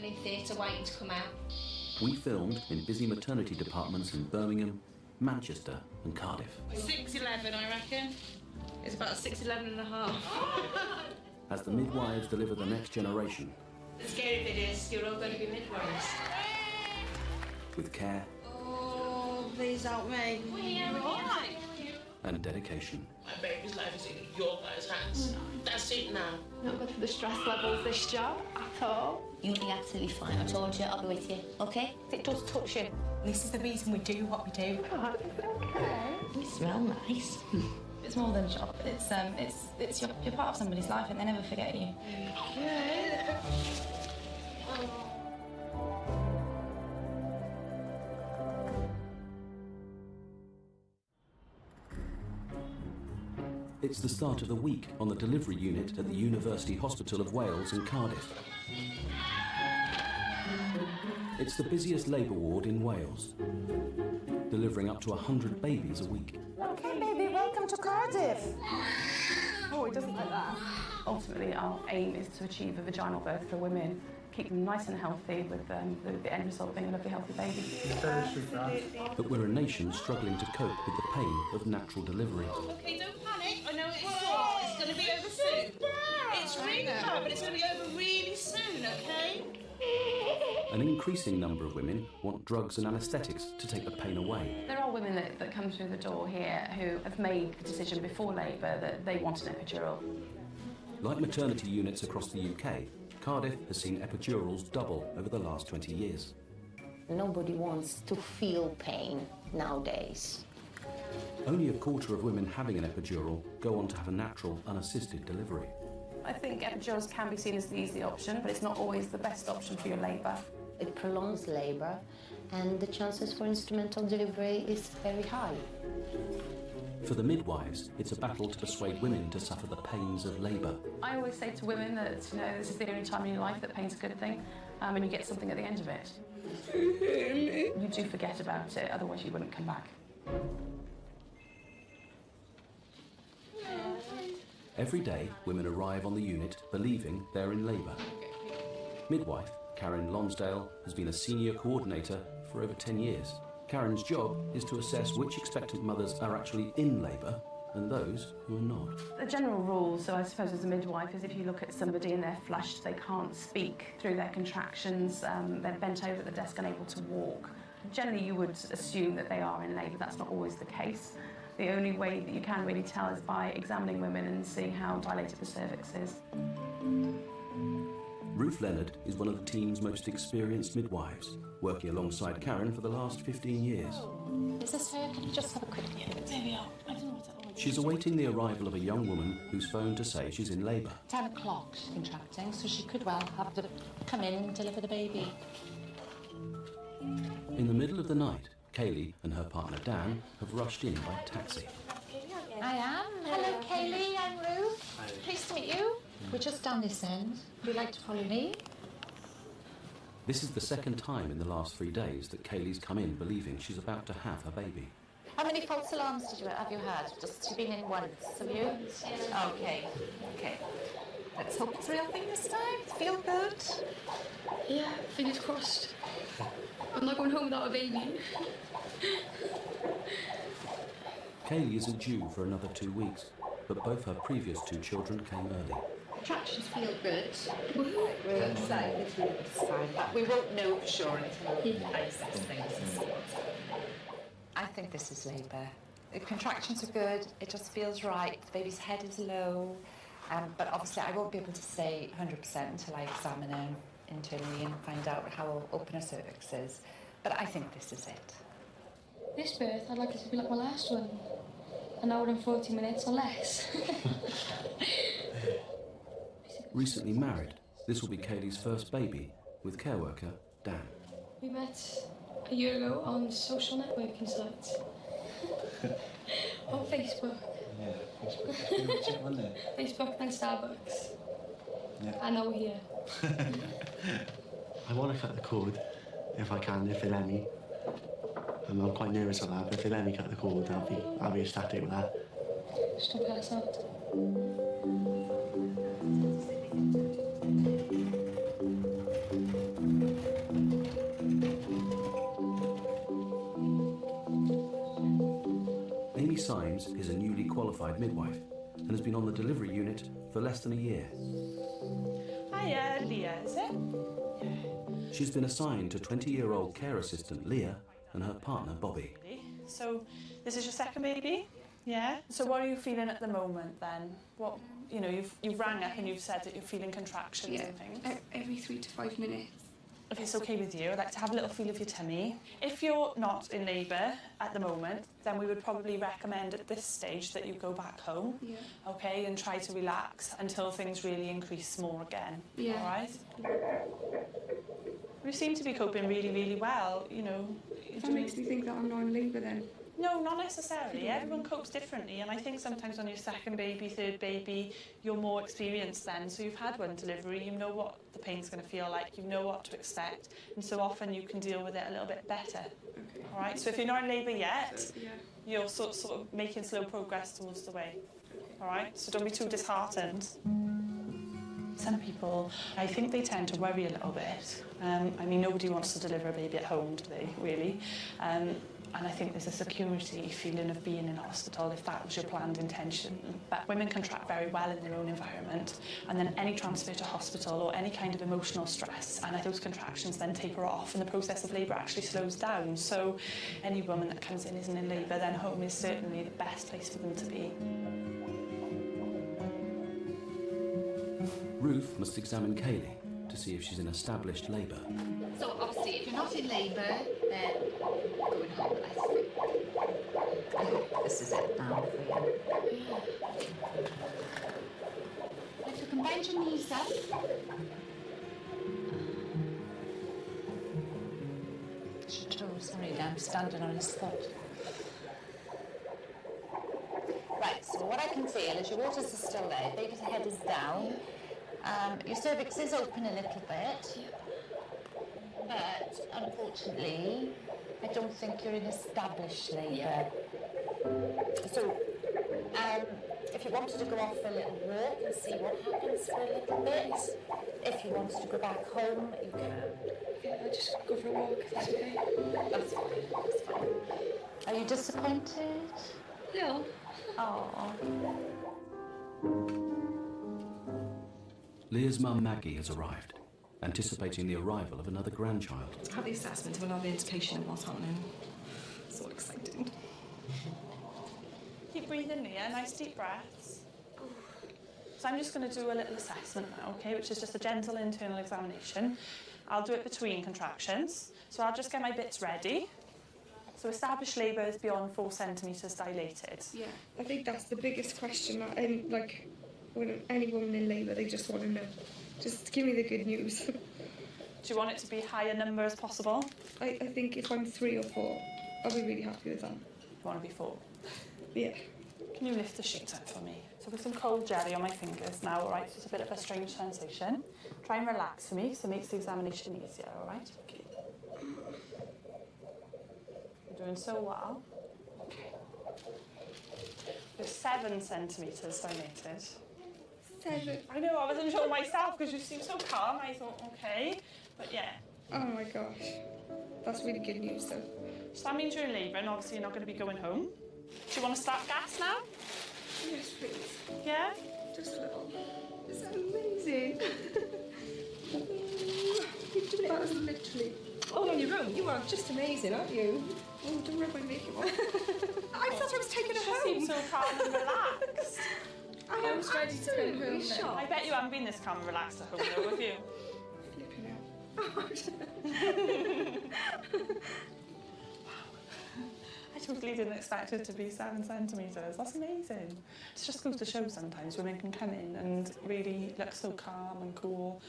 opening theatre waiting to come out. We filmed in busy maternity departments in Birmingham, Manchester and Cardiff. 6'11", I reckon. It's about 6'11 and a half. As the midwives deliver the next generation. The scary bit is you're all going to be midwives. With care. Oh, please help me. We're all right. And dedication. My baby's life is in your guys' hands. That's it now. Not good for the stress levels, this job, at all. You'll be absolutely fine. I told you, I'll be with you, OK? It does touch you. This is the reason we do what we do. Oh, it's okay. You smell nice. It's more than a job. It's you're part of somebody's life and they never forget you. Yeah. It's the start of the week on the delivery unit at the University Hospital of Wales in Cardiff. It's the busiest labour ward in Wales, delivering up to 100 babies a week. Okay, baby, welcome to Cardiff. Oh, it doesn't like that. Ultimately, our aim is to achieve a vaginal birth for women, keep them nice and healthy, with the end result being a lovely, healthy baby. But we're a nation struggling to cope with the pain of natural delivery. OK, don't panic. I know it's sore. It's going to be over soon. It's really hard, but it's going to be over really soon, OK? An increasing number of women want drugs and anaesthetics to take the pain away. There are women that come through the door here who have made the decision before labour that they want an epidural. Like maternity units across the UK, Cardiff has seen epidurals double over the last 20 years. Nobody wants to feel pain nowadays. Only a quarter of women having an epidural go on to have a natural, unassisted delivery. I think epidurals can be seen as the easy option, but it's not always the best option for your labour. It prolongs labour, and the chances for instrumental delivery is very high. For the midwives, it's a battle to persuade women to suffer the pains of labour. I always say to women that this is the only time in your life that pain's a good thing, and you get something at the end of it. You do forget about it, otherwise you wouldn't come back. Every day, women arrive on the unit believing they're in labour. Midwife Karen Lonsdale has been a senior coordinator for over 10 years. Karen's job is to assess which expectant mothers are actually in labour and those who are not. The general rule, so I suppose as a midwife, is if you look at somebody and they're flushed, they can't speak through their contractions, they're bent over at the desk, unable to walk. Generally, you would assume that they are in labour. That's not always the case. The only way that you can really tell is by examining women and seeing how dilated the cervix is. Ruth Leonard is one of the team's most experienced midwives, working alongside Karen for the last 15 years. Is this her? Can you just have a quick look? There we are. I don't know what that was. She's awaiting the arrival of a young woman who's phoned to say she's in labour. 10 o'clock she's contracting, so she could well have to come in and deliver the baby. In the middle of the night, Kaylee and her partner Dan have rushed in by taxi. I am. Hello, Kaylee. I'm Ruth. Hi. Pleased to meet you. We're just down this end. Would you like to follow me? This is the second time in the last 3 days that Kaylee's come in believing she's about to have her baby. How many false alarms have you had? Just you've been in once, have you? Okay. Let's hope it's real thing this time. Feel good? Yeah, fingers crossed. I'm not going home without a baby. Kaylee isn't due for another 2 weeks, but both her previous 2 children came early. Contractions feel good. We're excited this time, but we won't know for sure until we process things. I think this is labour. The contractions are good, it just feels right, the baby's head is low, but obviously I won't be able to say 100% until I examine her internally and find out how open her cervix is. But I think this is it. This birth, I'd like it to be like my last one. An hour and 40 minutes or less. Recently married, this will be Kaylee's first baby with care worker Dan. We met a year ago on social networking sites. On Facebook. Yeah, Facebook. Wasn't it? Facebook and Starbucks. Yeah. And now we're here. I want to cut the cord if I can, if they'll let me. And I'm quite nervous of that, but if they let me cut the cord, I'll be ecstatic with that. Just don't pass out. Symes is a newly qualified midwife and has been on the delivery unit for less than a year. Hiya, Leah, is it? She's been assigned to 20-year-old care assistant Leah and her partner Bobby. So, this is your second baby? Yeah? So what are you feeling at the moment then? What, you know, you've rang up and you've said that you're feeling contractions and things. Every 3 to 5 minutes. If it's okay with you, I'd like to have a little feel of your tummy. If you're not in labour at the moment, then we would probably recommend at this stage that you go back home, okay, and try to relax until things really increase more again, all right? You seem to be coping really, really well, you know. That makes me think that I'm not in labour then. No, not necessarily. Everyone copes differently, and I think sometimes on your second baby, third baby, you're more experienced then. So you've had one delivery, you know what the pain's going to feel like, you know what to expect, and so often you can deal with it a little bit better. Okay. All right. So if you're not in labour yet, you're sort of making slow progress towards the way. All right. So don't be too disheartened. Some people, I think they tend to worry a little bit. I mean, nobody wants to deliver a baby at home, do they, really? And I think there's a security feeling of being in hospital if that was your planned intention. But women contract very well in their own environment, and then any transfer to hospital or any kind of emotional stress, and those contractions then taper off, and the process of labour actually slows down. So any woman that comes in isn't in labour, then home is certainly the best place for them to be. Ruth must examine Kaylee to see if she's in established labour. So obviously, if you're not in labour, then going home, I hope this is it now for you. If you can bend your knees up. Your toes, sorry, I'm standing on his foot. Right, so what I can feel is your waters are still there, baby's head is down. Your cervix is open a little bit, but unfortunately, I don't think you're in established labour. So, if you wanted to go off for a little walk and see what happens for a little bit, if you wanted to go back home, you can. Yeah, I'll just go for a walk if that's okay. That's fine, that's fine. Are you disappointed? No. Oh. Leah's mum Maggie has arrived, anticipating the arrival of another grandchild. Had the assessment of another indication of what's happening. So exciting. Keep breathing, Leah. Nice deep breaths. So I'm just going to do a little assessment now, okay, which is just a gentle internal examination. I'll do it between contractions. So I'll just get my bits ready. So established labour is beyond 4 centimetres dilated. Yeah, I think that's the biggest question. Like, when any woman in labour, they just want to know. Just give me the good news. Do you want it to be higher number as possible? I think if I'm 3 or 4, I'll be really happy with that. You want to be 4? Yeah. Can you lift the sheet up for me? So with some cold jelly on my fingers now, all right? So it's a bit of a strange sensation. Try and relax for me, so it makes the examination easier, all right? Okay. You're doing so well. Okay. You're 7 centimetres dilated. 7. I know, I wasn't sure myself because you seem so calm. I thought, okay, but yeah. Oh my gosh, that's really good news though. So that means you're in labour and obviously you're not going to be going home. Do you want to start gas now? Yes, please. Yeah? Just a little. Is that amazing? That was literally. All on your own. You are just amazing, aren't you? Oh, don't rub my makeup on. I thought I was taking her You home. seem so calm and relaxed. I am ready to go home now. I bet you haven't been this calm and relaxed at home though, have you? Flipping out. I totally didn't expect it to be 7 centimetres. That's amazing. It just goes to show sometimes women can come in and really look so calm and cool.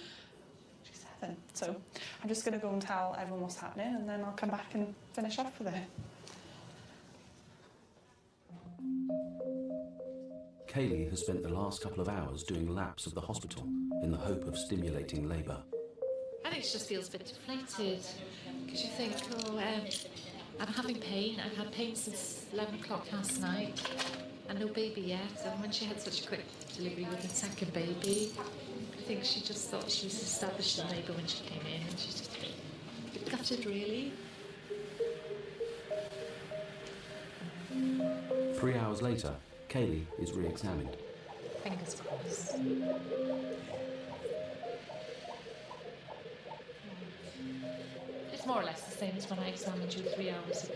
She's 7. So I'm just going to go and tell everyone what's happening and then I'll come back and finish off with it. Kaylee has spent the last couple of hours doing laps of the hospital in the hope of stimulating labour. I think she just feels a bit deflated because you think, oh, I'm having pain. I've had pain since 11 o'clock last night and no baby yet. And when she had such a quick delivery with her second baby, I think she just thought she was established in labour when she came in and she's just a bit gutted, really. 3 hours hours later, Kaylee is re-examined. Fingers crossed. It's more or less the same as when I examined you 3 hours ago.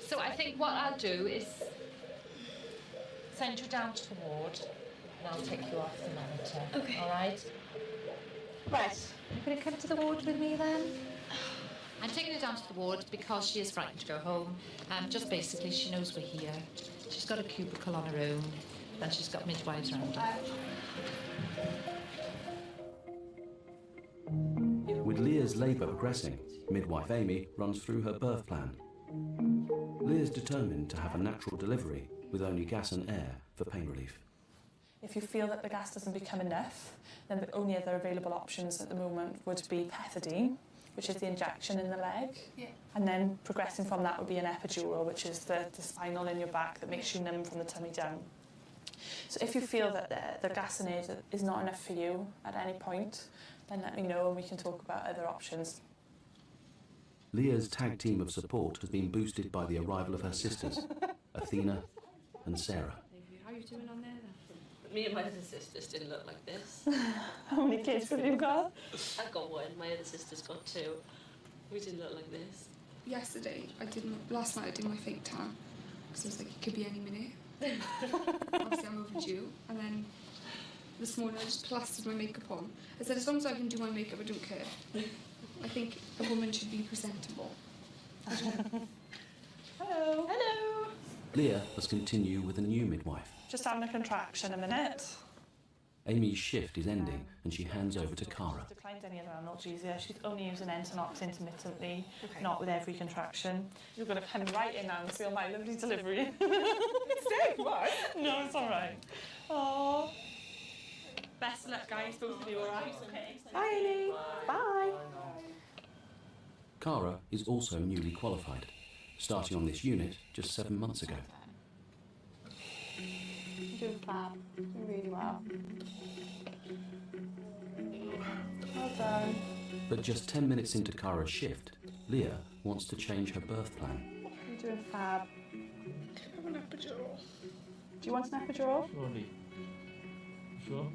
So I think what I'll do is send you down to the ward and I'll take you off the monitor. Okay. All right? Right. You're going to come to the ward with me then? I'm taking her down to the ward because she is frightened to go home. Just basically, she knows we're here. She's got a cubicle on her own, and she's got midwives around her. With Leah's labour progressing, midwife Amy runs through her birth plan. Leah's determined to have a natural delivery with only gas and air for pain relief. If you feel that the gas doesn't become enough, then the only other available options at the moment would be pethidine, which is the injection in the leg. Yeah. And then progressing from that would be an epidural, which is the spinal in your back that makes you numb from the tummy down. So if you feel that the gas and air is not enough for you at any point, then let me know and we can talk about other options. Leah's tag team of support has been boosted by the arrival of her sisters, Athena and Sarah. How are you doing on there then? Me and my other sisters didn't look like this. How many kids have you got? I've got one, my other sister's got 2. We didn't look like this. Yesterday, last night I did my fake tan because I was like, it could be any minute. Obviously, I'm overdue. And then this morning I just plastered my makeup on. I said, as long as I can do my makeup, I don't care. I think a woman should be presentable. I don't know. Hello. Hello. Leah must continue with a new midwife. Just having a contraction a minute. Amy's shift is ending and she hands over to Cara. Declined any other analgesia. She's only using Entonox intermittently, not with every contraction. You're going to come right in now and feel my lovely delivery. Stay, what? No, it's all right. Oh. Best of luck, guys. Both of you, all right? Okay. Bye, Amy. Bye. Cara is also newly qualified, starting on this unit just 7 months ago. You're doing fab. Doing really well. Well done. But just 10 minutes into Cara's shift, Leah wants to change her birth plan. You're doing fab. I have an epidural. Do you want an epidural? Surely. Sure?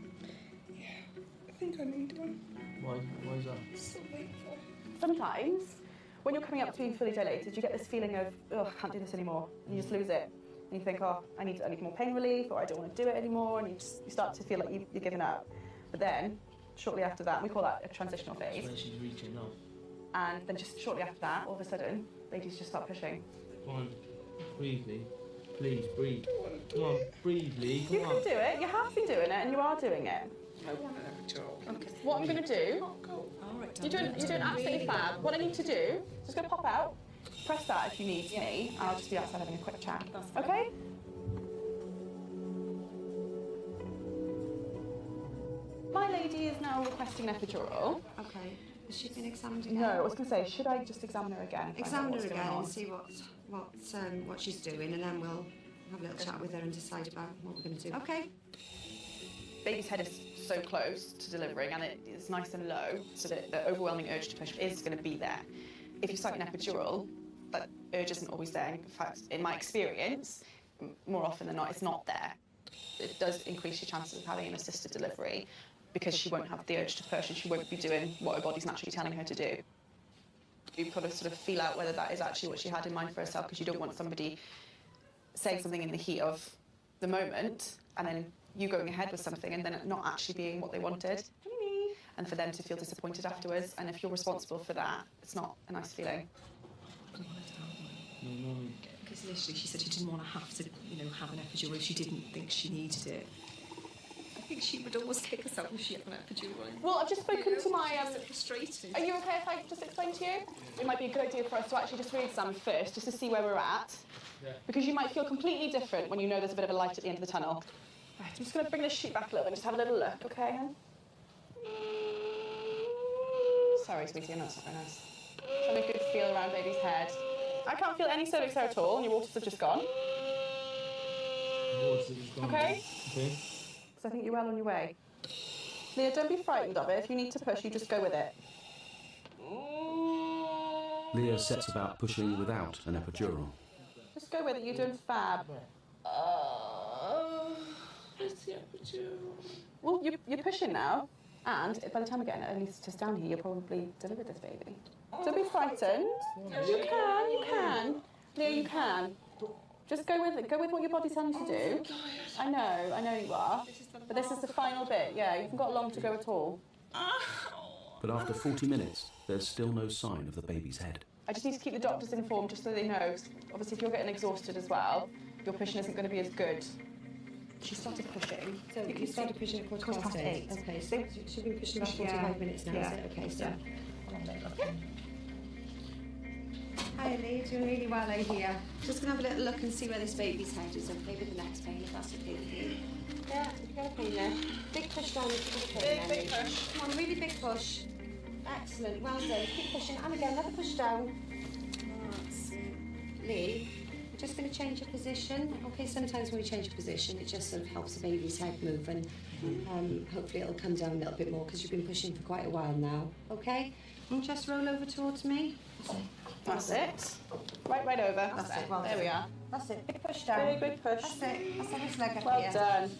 I think I need one. Why is that? It's so painful. Sometimes, when you're coming up to being fully dilated, you get this feeling of, oh, I can't do this anymore. And you just lose it. And you think, oh, I need more pain relief, or I don't want to do it anymore, and you start to feel like you're giving up. But then, shortly after that, we call that a transitional phase. Where she's reaching now. And then just shortly after that, all of a sudden, ladies just start pushing. Come on, breathe, Lee. Please, breathe. Come on, breathe, Lee. You can do it. You have been doing it, and you are doing it. I want an epidural. Okay. What I'm going to do, you're doing absolutely fab. What I need to do, just going to pop out, press that if you need me, and I'll just be outside having a quick chat. Okay? My lady is now requesting an epidural. Okay. Has she been examined again? No, I was going to say, should I just examine her again? Examine her again and see what she's doing, and then we'll have a little chat with her and decide about what we're going to do. Okay. Baby's head is so close to delivering and it is nice and low, so that the overwhelming urge to push is going to be there. If you start an epidural, that urge isn't always there. In fact, in my experience, more often than not, it's not there. It does increase your chances of having an assisted delivery because she won't have the urge to push and she won't be doing what her body's naturally telling her to do. You've got to sort of feel out whether that is actually what she had in mind for herself, because you don't want somebody saying something in the heat of the moment and then you going ahead with something and then it not actually being what they wanted, and for them to feel disappointed afterwards. And if you're responsible for that, it's not a nice feeling. Because initially she said she didn't want to have to, have an epidural if she didn't think she needed it. I think she would almost kick herself if she had an epidural. Well, I've just spoken to my... frustrated. Are you okay if I just explain to you? It might be a good idea for us to actually just re-examine first, just to see where we're at. Yeah. Because you might feel completely different when you know there's a bit of a light at the end of the tunnel. Right, I'm just going to bring this sheet back a little bit and just have a little look, okay, hon? Sorry, sweetie, I know it's not very nice. Just having a good feel around baby's head. I can't feel any cervix hair at all, and your waters have just gone. Okay? Okay. Because I think you're well on your way. Leah, don't be frightened of it. If you need to push, you just go with it. Leah sets about pushing without an epidural. Just go with it, you're doing fab. the epidural? Well, you're pushing now, and by the time we get anaesthetist down here, you'll probably deliver this baby. Don't be frightened. You can. Leah, you can. Just go with what your body's telling you to do. I know you are. But this is the final bit, yeah, you haven't got long to go at all. But after 40 minutes, there's still no sign of the baby's head. I just need to keep the doctors informed just so they know. Obviously, if you're getting exhausted as well, your pushing isn't going to be as good. She started pushing. So you started pushing at quarter past 8. Okay, so she's been pushing about 45 minutes now, is it? Okay, so... Hi, Lee. Doing really well over here. Just going to have a little look and see where this baby's head is, okay, with the next pain, if that's okay with you. Yeah, you've got a pain there. Big push down if you've got a pain there. Big push. Come on, really big push. Excellent, well done. Keep pushing. And again, another push down. That's Lee, we're just going to change your position. Okay, sometimes when we change your position, it just sort of helps the baby's head move, and hopefully it'll come down a little bit more because you've been pushing for quite a while now. Okay? And just roll over towards me. That's it. Right over. That's it. Well, there we are. That's it. Big push down. Big push. That's it. That's it. This leg up Well here. done.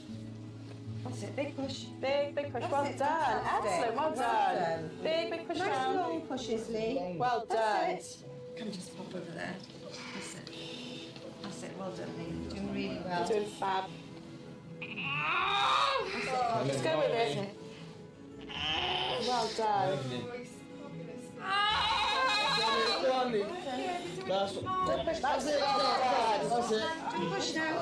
That's it. Big push. Big push. That's Well it. done. Fantastic. Excellent. Well done. Big push Nice down. long pushes, Lee. Well done. That's it. Come just pop over there. That's it. That's it. Well done, Lee. You're doing really well. You're doing fab. That's it. Well Just done. go with That's it. Well done. That's it. That's it. Just push now.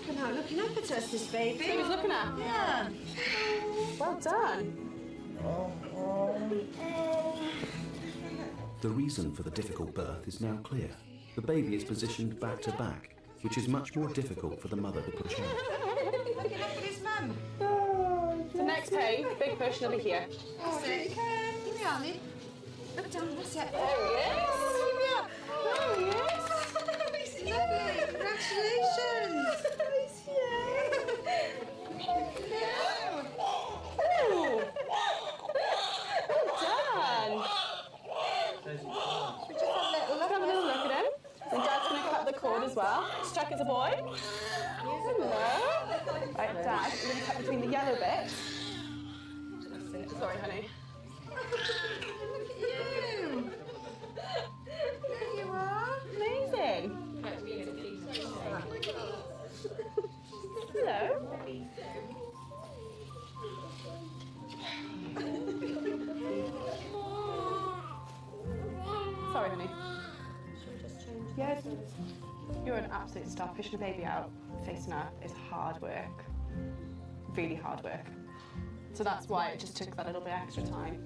Come out looking up at us, this baby. Who was looking at? Yeah. Well done. The reason for the difficult birth is now clear. The baby is positioned back to back, which is much more difficult for the mother to push out. Looking up at his mum. The next pain, big push, and it'll be here. That's it. Here we are, Lee. Look down, that's it. There he is. Here we are. There he is. Lovely. Congratulations. Ooh. Well done. We just have a little look. Have a little look at him. Then Dad's going to cut the cord as well. Just check it's a boy. Hello. Right, Dad, we're going to cut between the yellow bit. Sorry, honey. Look at you. There you are. Amazing. Hello. Sorry, honey. Yes. You're an absolute star. Pushing a baby out, facing her, is hard work. Really hard work. So that's why it just took that little bit extra time.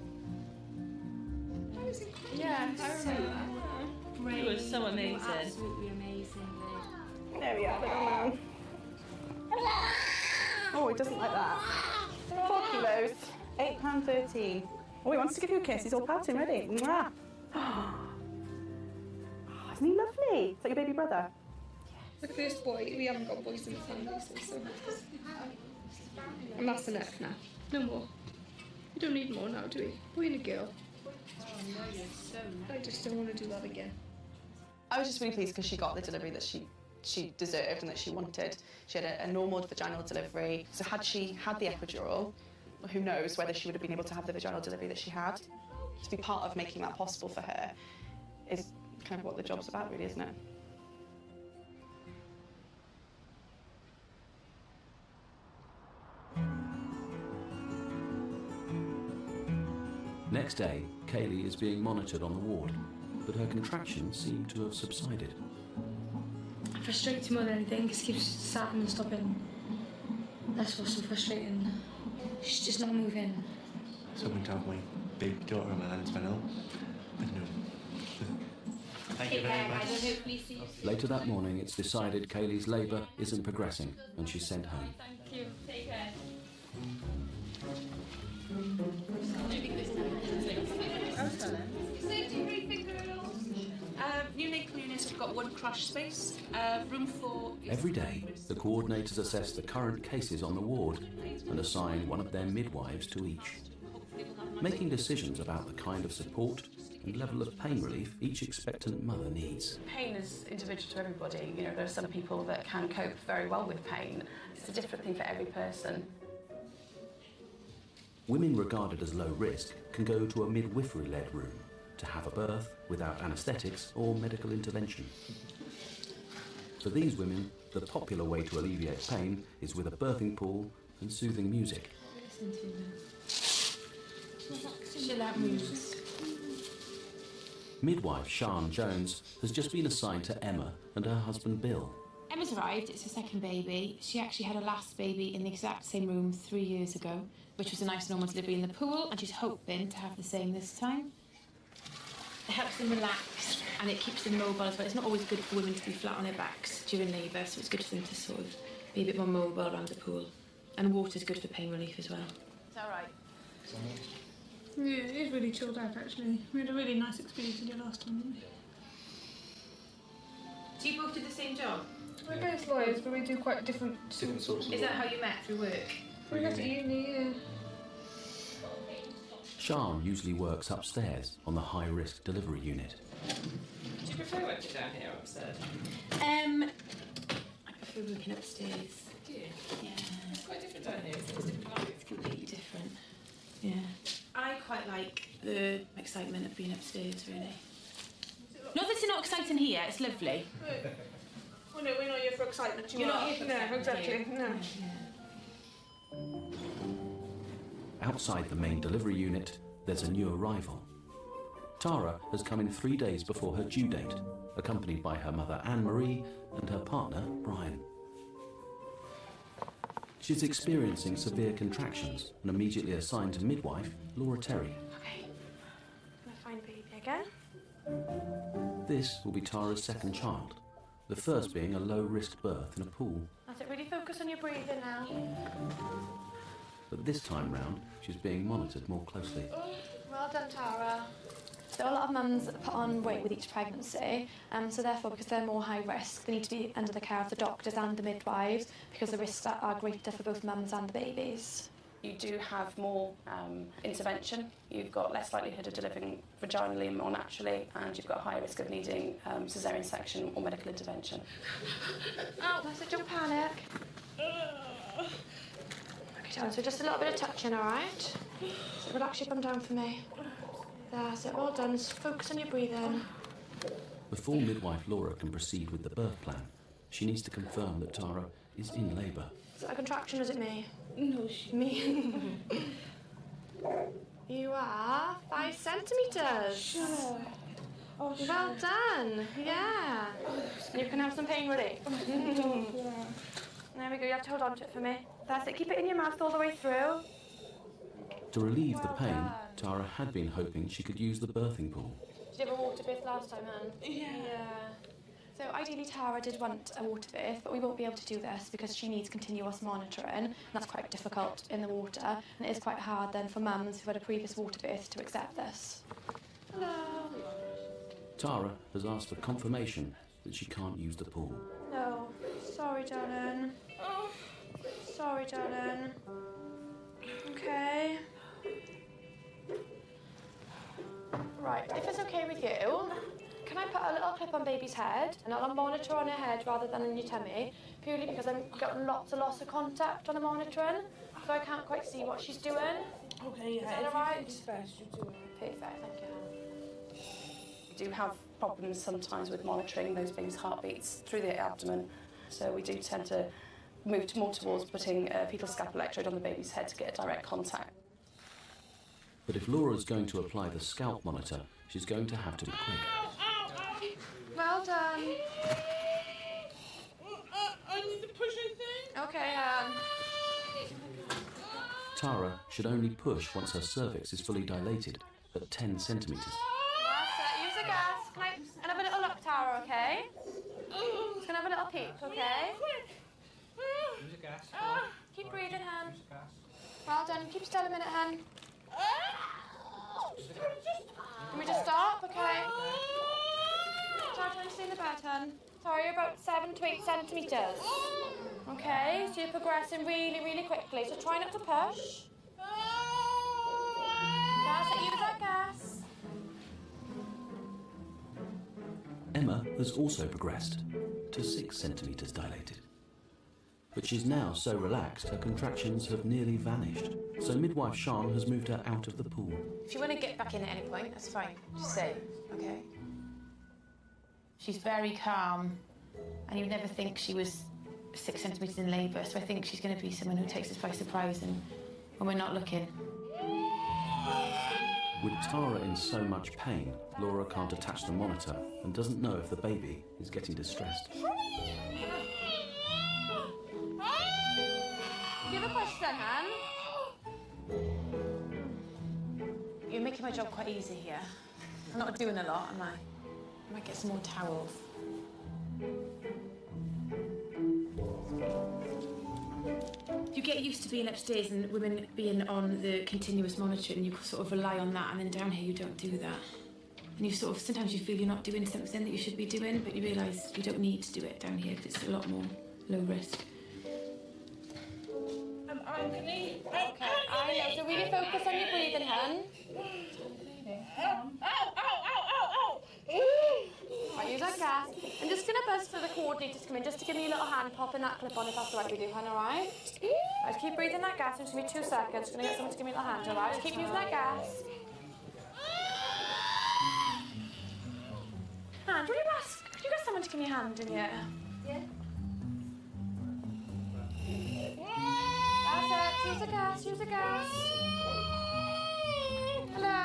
Yeah, I remember. Great. It was so amazing. Absolutely amazing. There we are, little man. Oh, he doesn't like that. 4 kilos, £8.13. Oh, he wants to give you a kiss. He's all pouting, ready. Mwah. Oh, isn't he lovely? Is that your baby brother? The first boy, we haven't got boys in the family, so and that's enough now. No more. We don't need more now, do we? Boy and a girl. I just don't want to do that again. I was just really pleased because she got the delivery that she deserved and that she wanted. She had a normal vaginal delivery. So had she had the epidural, who knows whether she would have been able to have the vaginal delivery that she had. To be part of making that possible for her is kind of what the job's about, really, isn't it? Next day, Kaylee is being monitored on the ward, but her contractions seem to have subsided. It frustrates me more than anything. It keeps starting and stopping. That's what's so frustrating. She's just not moving. Someone to have my big daughter on my hands by now. But no. Thank you very much. Later that morning, it's decided Kaylee's labour isn't progressing and she's sent home. Thank you. Take care. Neonatal units have got 1 crash space, room for... Every day, the coordinators assess the current cases on the ward and assign one of their midwives to each. Making decisions about the kind of support and level of pain relief each expectant mother needs. Pain is individual to everybody. You know, there are some people that can cope very well with pain. It's a different thing for every person. Women regarded as low risk can go to a midwifery-led room to have a birth without anaesthetics or medical intervention. For these women, the popular way to alleviate pain is with a birthing pool and soothing music. Listen to them. Chill out music. Midwife Sian Jones has just been assigned to Emma and her husband Bill. Emma's arrived, it's her second baby. She actually had her last baby in the exact same room 3 years ago, which was a nice normal delivery in the pool, and she's hoping to have the same this time. It helps them relax and it keeps them mobile as well. It's not always good for women to be flat on their backs during labour, so it's good for them to sort of be a bit more mobile around the pool. And water's good for pain relief as well. Is that right? Yeah, it is really chilled out actually. We had a really nice experience in your last time, didn't we? Do you both do the same job? We're both lawyers, but we do quite different sorts of Is that how you met, through work? We met at uni, yeah. Sian usually works upstairs on the high-risk delivery unit. Do you prefer working down here or upstairs? I prefer working upstairs. Do you? Yeah. It's quite different down here, isn't it? It's different life. It's completely different. Yeah. I quite like the excitement of being upstairs, really. Not that it's not exciting here, it's lovely. Well, no, we're not here for excitement. You're not here for excitement, No, exactly, no. Outside the main delivery unit, there's a new arrival. Tara has come in 3 days before her due date, accompanied by her mother Anne-Marie and her partner Brian. She's experiencing severe contractions and immediately assigned to midwife Laura Terry. Okay. Gonna find baby again. This will be Tara's second child, the first being a low-risk birth in a pool. That's it, really focus on your breathing now. But this time round, she's being monitored more closely. Well done, Tara. So a lot of mums put on weight with each pregnancy, so therefore, because they're more high risk, they need to be under the care of the doctors and the midwives, because the risks are greater for both mums and the babies. You do have more intervention. You've got less likelihood of delivering vaginally and more naturally, and you've got a higher risk of needing caesarean section or medical intervention. Oh, that's it, don't panic. Okay, darling, so just a little bit of touching, all right? So relax your bum down for me. That's it, well done. Just focus on your breathing. Before midwife Laura can proceed with the birth plan, she needs to confirm that Tara is in labour. Is that a contraction or is it me? No, Me. You are 5 centimetres. Sure. Oh, well done. Yeah. You can have some pain relief. There we go. You have to hold on to it for me. That's it. Keep it in your mouth all the way through. To relieve the pain, Tara had been hoping she could use the birthing pool. Did you have a water birth last time, Anne? Yeah. So ideally Tara did want a water birth, but we won't be able to do this because she needs continuous monitoring, and that's quite difficult in the water, and it is quite hard then for mums who've had a previous water birth to accept this. Hello. Tara has asked for confirmation that she can't use the pool. No. Sorry, darling. Sorry, darling. Okay. Right, if it's okay with you, can I put a little clip on baby's head and I'll monitor on her head rather than on your tummy, purely because I'm getting lots of loss of contact on the monitoring, so I can't quite see what she's doing. Okay, yeah. Is that all right? Best, you do it. Perfect, thank you. We do have problems sometimes with monitoring those babies' heartbeats through the abdomen, so we do tend to move more towards putting a fetal scalp electrode on the baby's head to get a direct contact. But if Laura's going to apply the scalp monitor, she's going to have to be quick. Well done. I need to push a thing. Okay, Tara should only push once her cervix is fully dilated at 10 centimetres. That's it, use the gas. Can I have a little look, Tara, okay? Just gonna have a little peek, okay? Use the gas. Keep breathing, Han. Well done. Keep still a minute, Han. Can we just stop? Okay. Tara, can I stay in the bed, Han? Sorry, you're about 7 to 8 centimetres. Okay, so you're progressing really, really quickly, so try not to push. That's it, use that gas. Emma has also progressed to 6 centimetres dilated. But she's now so relaxed her contractions have nearly vanished, so midwife Sian has moved her out of the pool. If you want to get back in at any point, that's fine. Just say, okay? She's very calm, and you'd never think she was 6 centimetres in labour, so I think she's going to be someone who takes us by surprise and when we're not looking. With Tara in so much pain, Laura can't attach the monitor and doesn't know if the baby is getting distressed. Give a push then, Han. You're making my job quite easy here. I'm not doing a lot, am I? I might get some more towels. You get used to being upstairs and women being on the continuous monitoring, and you sort of rely on that, and then down here you don't do that. And you sort of, sometimes you feel you're not doing something that you should be doing, but you realise you don't need to do it down here because it's a lot more low risk. Okay, I know. So really focus on your breathing, hun. Right, use that gas. I'm just going to buzz for the coordinator to come in, just to give me a little hand popping that clip on if that's all right with you, hun, all right? Right, keep breathing that gas. Just give me 2 seconds. Just going to get someone to give me a little hand, all right? Just keep using that gas. Hand, will you ask? Could you get someone to give me a hand in here? Yeah. That's it. Use the gas. Use the gas. Hello.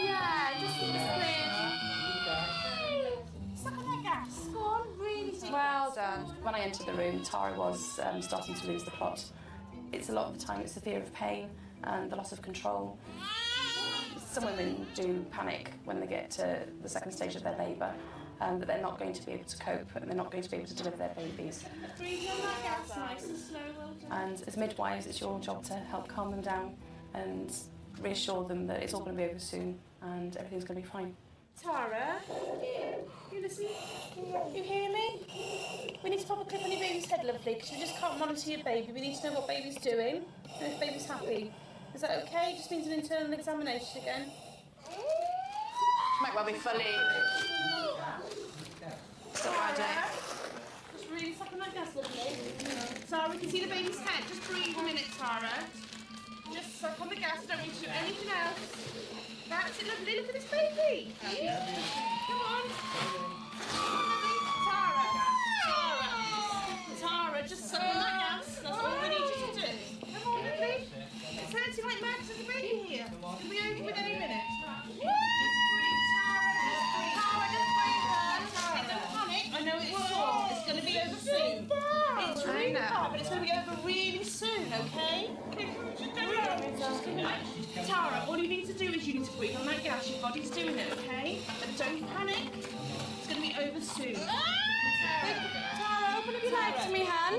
Yeah, just please. Suck on that gas. Go on, really. Well done. When I entered the room, Tara was starting to lose the plot. It's a lot of the time it's the fear of pain and the loss of control. Some women do panic when they get to the second stage of their labour, that they're not going to be able to cope and they're not going to be able to deliver their babies. Breathe on that gas, nice and slow, well done. And as midwives, it's your job to help calm them down and reassure them that it's all going to be over soon and everything's going to be fine. Tara, you listen? You hear me? We need to pop a clip on your baby's head, lovely, because we just can't monitor your baby. We need to know what baby's doing and if baby's happy. Is that okay? Just means an internal examination again. Might well be fully. Just really suck on that gas, lovely. Tara, we can see the baby's head. Just breathe a minute, Tara. Just suck on the gas. Don't need to do anything else. That's it, lovely. Look at this baby. Come on. Tara, just suck on that gas. That's all we need you to do. Come on, lovely. It's hurting like mad to the baby here. It'll be over within a minute. Just breathe, Tara. Just breathe. Don't panic. I know it's sore. It's going to be over soon. It's really hard, but it's going to be over really soon, okay? Tara, all you need to do is you need to breathe on that gas. Your body's doing it, okay? But don't panic. It's going to be over soon. Tara, open up your legs to me, hun.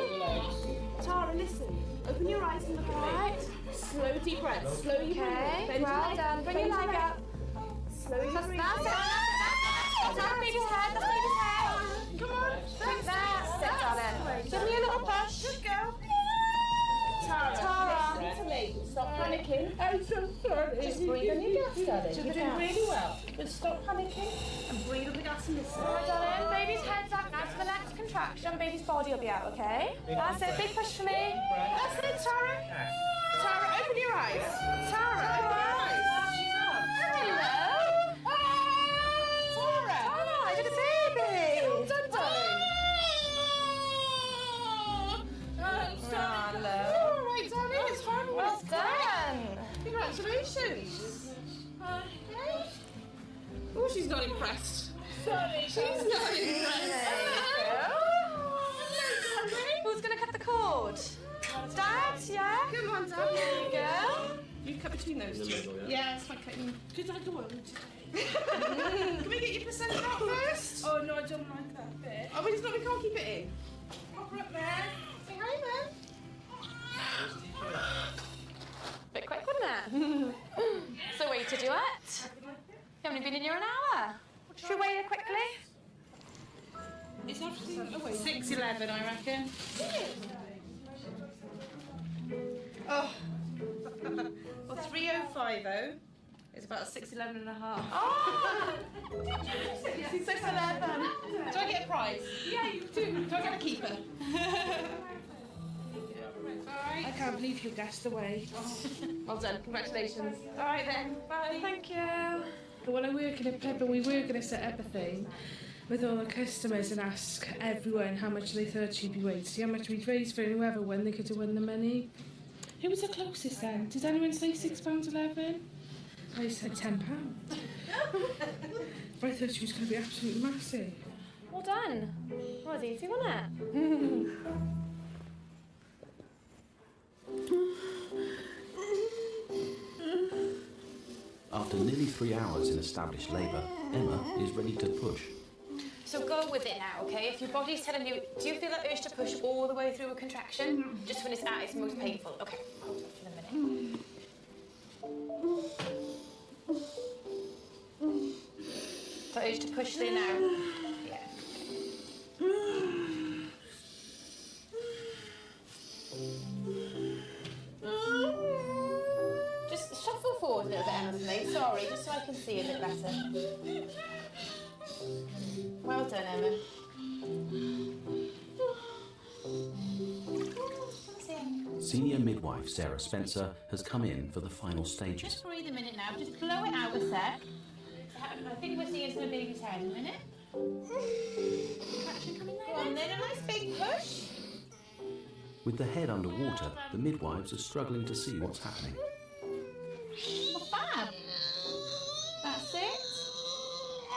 Tara, listen. Open your eyes and look at me. Slow, deep breaths. Slow your breathing. Well done. Bring your leg up. Slow your breathing. That's it. That's baby's head. That's baby's head. Come on. That's it, darling. Give me a little push. Good girl. Tara. Listen to me. Stop panicking. I'm so sorry. Just breathe on your gas, darling. You're doing really well. But stop panicking and breathe on the gas and listen. All right, darling. Baby's head's up now. For the next contraction, baby's body will be out, okay? That's it. Big push for me. That's it, Tara. Tara, open your eyes. Tara, open your eyes. Hello. Tara. Tara, you're the baby. Well done, darling. All right, darling. It's fine. Well done. Congratulations. Oh, she's not impressed. Sorry. She's not impressed. Who's going to cut the cord? Dad, yeah? Come on, Dad. There you go. You cut between those two. Yeah, it's like cutting. Could I go on? Can we get your placenta out first? Oh, no, I don't like that bit. Oh, we can't keep it in. Pop her up there. Say hi, Mum. Bit quick, wasn't it? So way to do it. You haven't been in here an hour. Should we weigh it quickly? It's actually 6:11, I reckon. Oh. Well, 3050. It's about 6'11 and a half. Oh! Did you? 6'11. Do I get a prize? Yeah, you do. Do I get a keeper? I can't believe you guessed the weight. Well done, congratulations. All right then, bye. Thank you. When I work in a pub, we were going to set up a thing with all the customers and ask everyone how much they thought she'd be weighing. See how much we'd raise for whoever won, they could have won the money. Who was the closest then? Did anyone say £6.11? I said £10. But I thought she was going to be absolutely massive. Well done. That was easy, wasn't it? After nearly 3 hours in established labour, Emma is ready to push. So go with it now, okay? If your body's telling you, do you feel that urge to push all the way through a contraction? Just when it's at its most painful. Okay, hold on for a minute. That urge to push there now. Yeah. Just shuffle forward a little bit, Emma, please. Sorry, just so I can see a bit better. Well done, Emma. Senior midwife Sarah Spencer has come in for the final stages. Just breathe a minute now. Just blow it out a sec. I think we're seeing some baby's head in a minute. Contraction coming there. Go on then, a nice big push. With the head underwater, the midwives are struggling to see what's happening. Well, fab. That's it.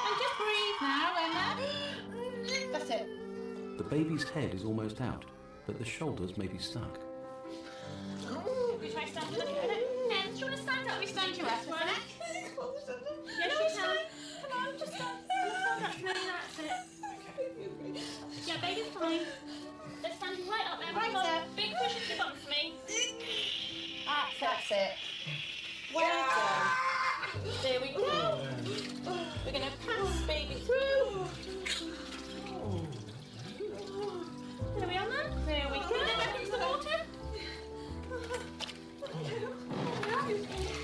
And just breathe now, Emma. That's it. The baby's head is almost out, but the shoulders may be stuck. We try stand up a minute. Em, do you want to stand up? We stand you up for a sec. Yes, you can. Come on, just stand. Stand up. No, that's it. Yeah, baby's fine. Let's stand you right up there. Right there. Big push at the bottom for me. That's it. Well done. There we go. We're going to pass baby through. There we are, man. There we go. Then back into the water.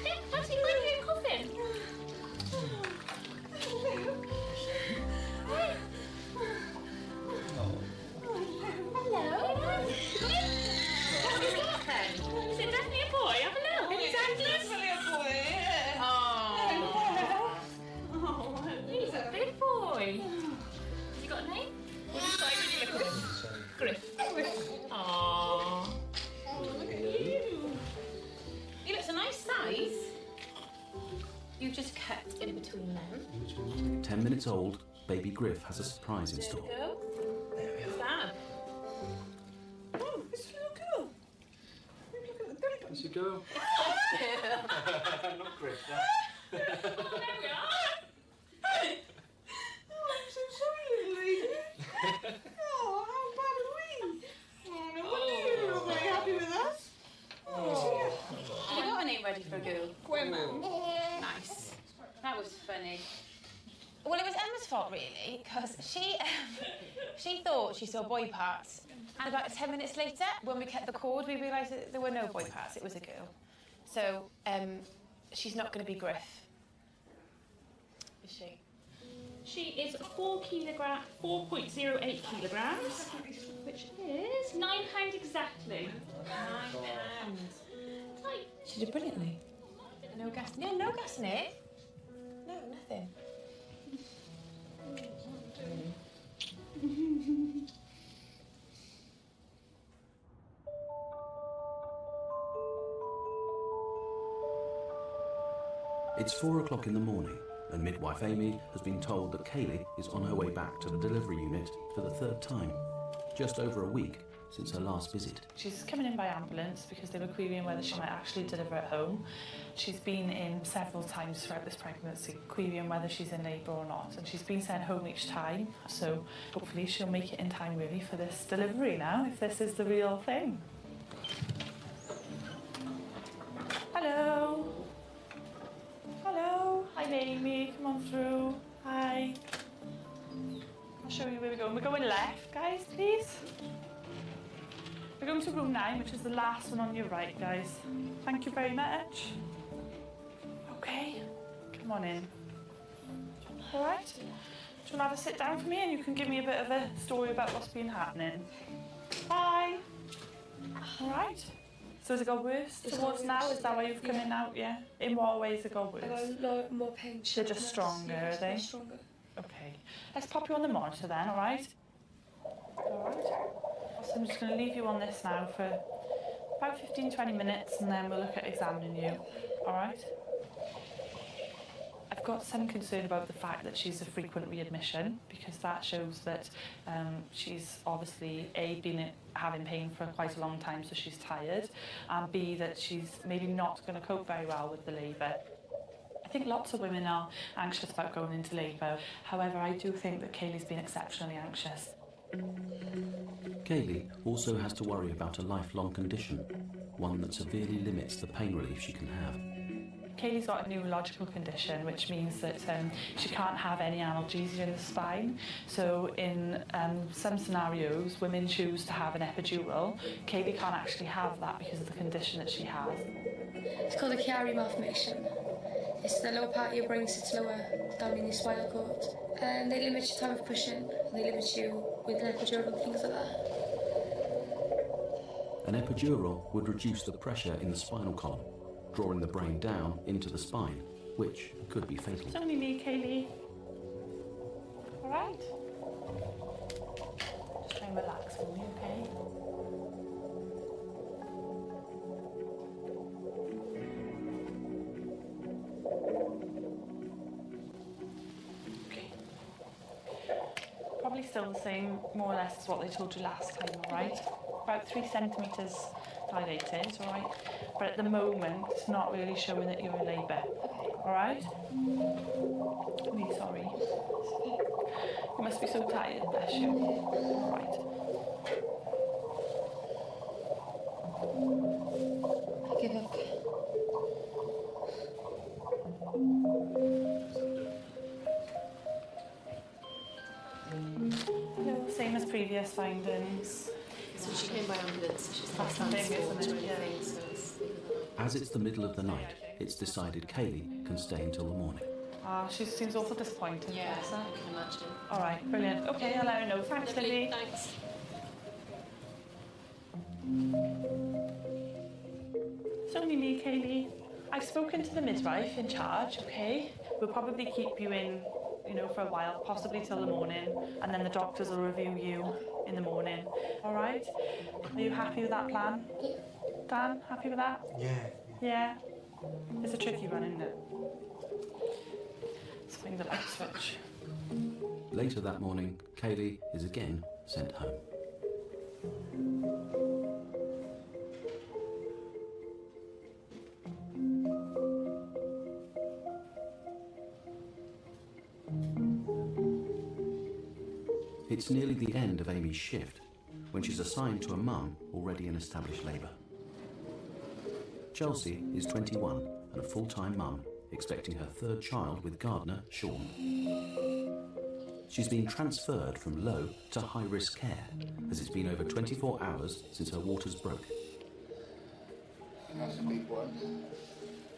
Yeah, how's he finding you coughing? Hello. What have you got then? Is it definitely a boy? Have a look. It's definitely a boy. Oh. He's a big boy. Has he got a name? What do you say when you look at him? Gryff. Aww. Look at you. He looks a nice size. You just cut in between them. 10 minutes old, baby Gryff has a surprise in store. There we go. What's that? Oh, it's a little girl. Look at the belly button. It's a girl. Not Gryff, Oh, there we are. Oh, I'm so sorry, little lady. Oh, how bad are we? Oh, no wonder you're not very happy with us. Have you got a name ready for a girl? Nice. That was funny. Well, it was Emma's fault, really, because she thought she saw boy parts. And about 10 minutes later, when we cut the cord, we realised that there were no boy parts, it was a girl. So, she's not going to be Gryff. Is she? She is 4.08 kilograms, which is £9 exactly. £9. She did brilliantly. No gas. Yeah, no gas in it. No, nothing. It's 4 o'clock in the morning, and midwife Amy has been told that Kaylee is on her way back to the delivery unit for the 3rd time, just over a week since her last visit. She's coming in by ambulance because they were querying whether she might actually deliver at home. She's been in several times throughout this pregnancy, querying whether she's in labour or not, and she's been sent home each time, so hopefully she'll make it in time really for this delivery now, if this is the real thing. Hello. Hello. Hi, Amy. Come on through. Hi. I'll show you where we're going. We're going left, guys, please. We're going to room 9, which is the last one on your right, guys. Thank you very much. Okay. Come on in. All right. Do you want to have a sit down for me and you can give me a bit of a story about what's been happening? Bye. All right. So has it got worse towards now? Is that why you've come in out, yeah? In what ways it got worse? More pain. They're just stronger, are they? Stronger. Okay. Let's pop you on the monitor then, all right? All right. So I'm just going to leave you on this now for about 15-20 minutes and then we'll look at examining you, all right? I've got some concern about the fact that she's a frequent readmission because that shows that she's obviously A, been having pain for quite a long time so she's tired, and B, that she's maybe not going to cope very well with the labour. I think lots of women are anxious about going into labour. However, I do think that Kaylee's been exceptionally anxious. Kaylee also has to worry about a lifelong condition, one that severely limits the pain relief she can have. Kaylee's got a neurological condition, which means that she can't have any analgesia in the spine. So in some scenarios, women choose to have an epidural. Kaylee can't actually have that because of the condition that she has. It's called a Chiari malformation. It's the lower part of your brain sits lower down in your spinal cord. And they limit your time of pushing, and they limit you with an epidural and things like that. An epidural would reduce the pressure in the spinal column, drawing the brain down into the spine, which could be fatal. It's only me, Kaylee. All right? Just try and relax for me, okay? Okay. Probably still the same, more or less, as what they told you last time, all right? About 3 centimetres dilated, all right? But at the moment, it's not really showing that you're in labour. All right? I'm really sorry. You must be so tired, bless you. All right. I give up. No, same as previous findings. So she came by ambulance, she's had That's the thing, transport isn't or it? Yeah. anything, so it's As it's the middle of the night, it's decided Kaylee can stay until the morning. She seems awful disappointed. yeah, bless her. I can imagine. All right, brilliant. Okay, I'll let her know. Thanks, Lovely, Lily. thanks. It's only me, Kaylee. I've spoken to the midwife in charge, okay? We'll probably keep you in, for a while, possibly till the morning, and then the doctors will review you in the morning. All right? Are you happy with that plan? Dan, happy with that? Yeah. Yeah? It's a tricky one, isn't it? Let's find the light switch. Later that morning, Kaylee is again sent home. It's nearly the end of Amy's shift when she's assigned to a mum already in established labour. Chelsea is 21 and a full-time mum, expecting her third child with gardener Sean. She's been transferred from low to high-risk care, as it's been over 24 hours since her waters broke. That's a big one.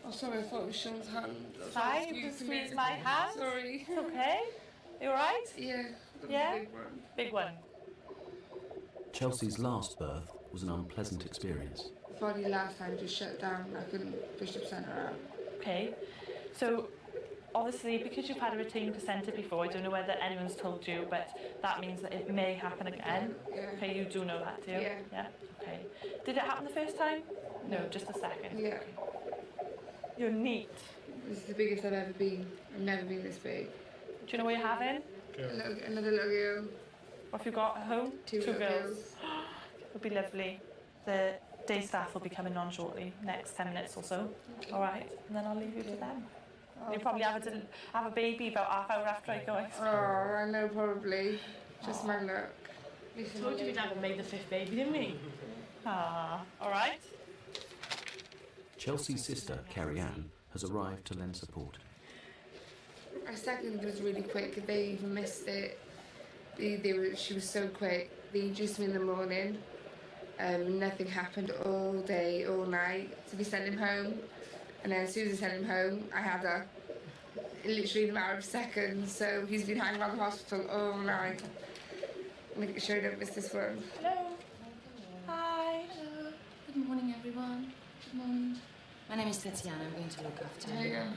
Oh, sorry, I thought it was Sean's hand. Hi, you can squeeze my hand. Sorry. It's okay. You alright? Yeah. That was Yeah? a big one. Big one. Chelsea's last birth was an unpleasant experience. Body last time just shut down. I couldn't push the placenta out. Okay. So, obviously, because you've had a retained placenta before, I don't know whether anyone's told you, but that means that it may happen again. Yeah. Okay, you do know that, do you? Yeah. Yeah? Okay. Did it happen the first time? No, just the second. Yeah. You're neat. This is the biggest I've ever been. I've never been this big. Do you know what you're having? Another little girl. What have you got at home? Two little girls. It'll be lovely. The day staff will be coming on shortly, next 10 minutes or so. All right, and then I'll leave you to them. You'll probably have a baby about half hour after I go. Oh, I know, probably. Just my luck. We told you we'd have made the 5th baby, didn't we? Ah, all right. Chelsea's sister, Carrie Ann, has arrived to lend support. Our second was really quick. They even missed it. She was so quick. They induced me in the morning. Nothing happened all day, all night. So we sent him home. And then as soon as I sent him home, I had her. literally in a matter of seconds, so he's been hanging around the hospital all night. Making sure I don't miss this one. Hello. Hi. Hello. Good morning, everyone. Good morning. My name is Tatiana. I'm going to look after you. Hiya.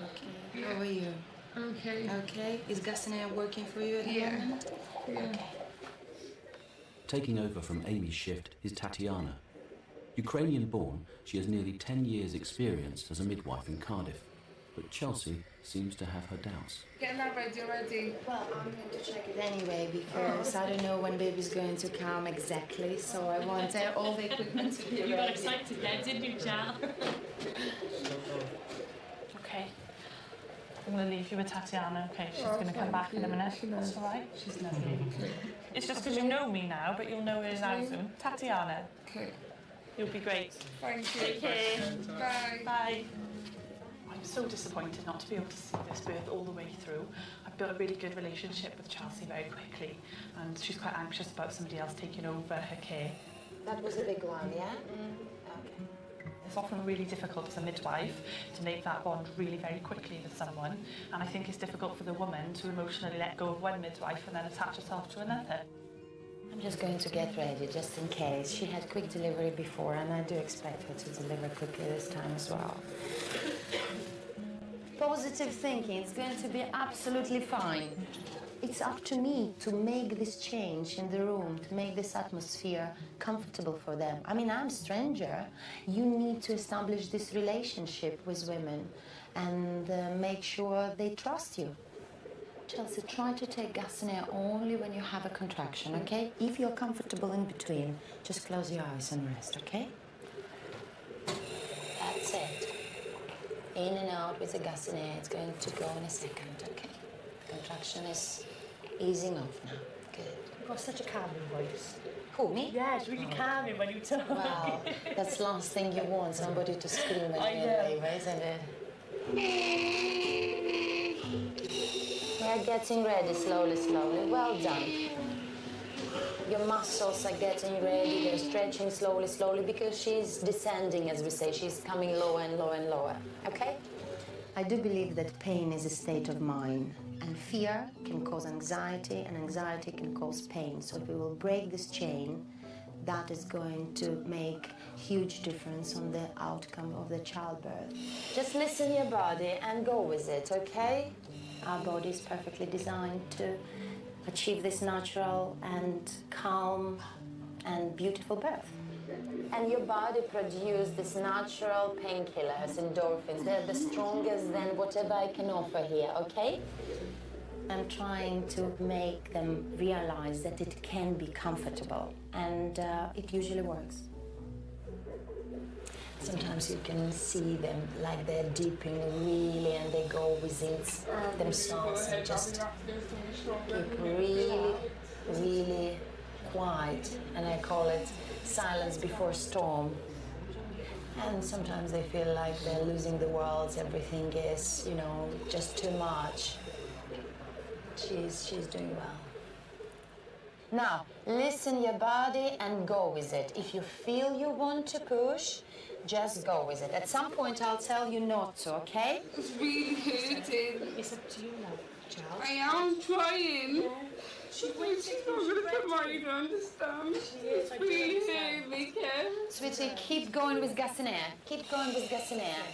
Okay. How are you? Okay. Okay. Is Gastonea working for you at the moment? Yeah. Okay. Taking over from Amy's shift is Tatiana. Ukrainian-born, she has nearly 10 years' experience as a midwife in Cardiff. But Chelsea seems to have her doubts. Getting that ready already? Well, I'm going to check it anyway because I don't know when baby's going to come exactly, so I want all the equipment to be ready. You got excited then, didn't you, Chal? Okay. I'm going to leave you with Tatiana, okay? She's going to come back in a minute. That's all right? She's lovely. It's just because you know me now, but you'll know her now soon. Tatiana. Okay. You'll be great. Thank you. Take care. Bye. Bye. I'm so disappointed not to be able to see this birth all the way through. I've built a really good relationship with Chelsea very quickly, and she's quite anxious about somebody else taking over her care. That was a big one, yeah? Okay. It's often really difficult as a midwife to make that bond really very quickly with someone, and I think it's difficult for the woman to emotionally let go of one midwife and then attach herself to another. I'm just going to get ready, just in case. She had quick delivery before, and I do expect her to deliver quickly this time as well. Positive thinking, it's going to be absolutely fine. It's up to me to make this change in the room, to make this atmosphere comfortable for them. I mean, I'm a stranger. You need to establish this relationship with women and make sure they trust you. Chelsea, try to take Gastonea only when you have a contraction, okay? If you're comfortable in between, just close your eyes and rest, okay? That's it. In and out with the Gastonea. It's going to go in a second, okay? The contraction is easing off now. Good. You've got such a calming voice. Who, me? Yeah, it's really calming when you talk. Wow, that's the last thing you want, somebody to scream at you anyway, isn't it? We're getting ready slowly, slowly. Well done. Your muscles are getting ready, they're stretching slowly, slowly, because she's descending, as we say. She's coming lower and lower and lower, okay? I do believe that pain is a state of mind, and fear can cause anxiety, and anxiety can cause pain. So if we will break this chain, that is going to make huge difference on the outcome of the childbirth. Just listen to your body and go with it, okay? Our body is perfectly designed to achieve this natural and calm and beautiful birth. And your body produces these natural painkillers, endorphins. They're the strongest than whatever I can offer here, okay? I'm trying to make them realize that it can be comfortable, and it usually works. Sometimes you can see them like they're dipping really, and they go within themselves and just keep really, really quiet. And I call it silence before storm. And sometimes they feel like they're losing the world. Everything is, you know, just too much. She's doing well. Now, listen your body and go with it. If you feel you want to push, just go with it. At some point, I'll tell you not to, okay? It's really hurting. It's up to you now, Charles. I am trying. She's not going to come out, you don't understand. It's really hurting me, Kev. Sweetie, keep going with Gastonea. Keep going with Gastonea.